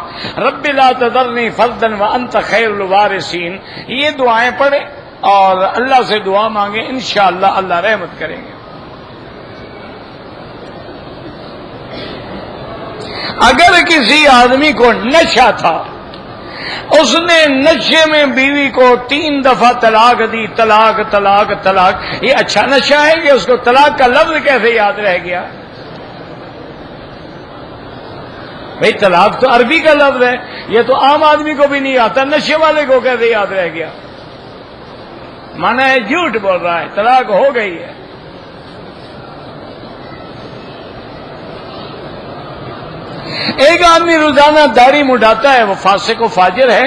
رب لا تذرنی فردا وانت خیر الوارثین، یہ دعائیں پڑھیں اور اللہ سے دعا مانگیں، انشاءاللہ اللہ رحمت کریں گے۔ اگر کسی آدمی کو نشہ تھا، اس نے نشے میں بیوی کو 3 دفعہ طلاق دی، طلاق طلاق طلاق، یہ اچھا نشہ ہے کہ اس کو طلاق کا لفظ کیسے یاد رہ گیا؟ بھئی طلاق تو عربی کا لفظ ہے، یہ تو عام آدمی کو بھی نہیں آتا، نشے والے کو کیسے یاد رہ گیا؟ مانا ہے جھوٹ بول رہا ہے، طلاق ہو گئی ہے۔ ایک آدمی روزانہ داڑھی مڈاتا ہے، وہ فاسق و فاجر ہے،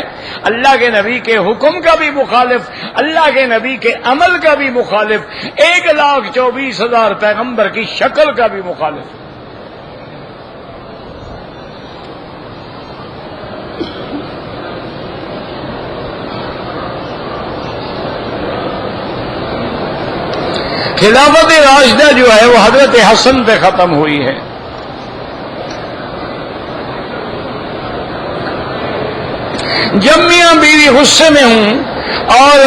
اللہ کے نبی کے حکم کا بھی مخالف، اللہ کے نبی کے عمل کا بھی مخالف، 1,24,000 پیغمبر کی شکل کا بھی مخالف۔ خلافت راشدہ جو ہے وہ حضرت حسن پہ ختم ہوئی ہے۔ جب میاں بیوی غصے میں ہوں اور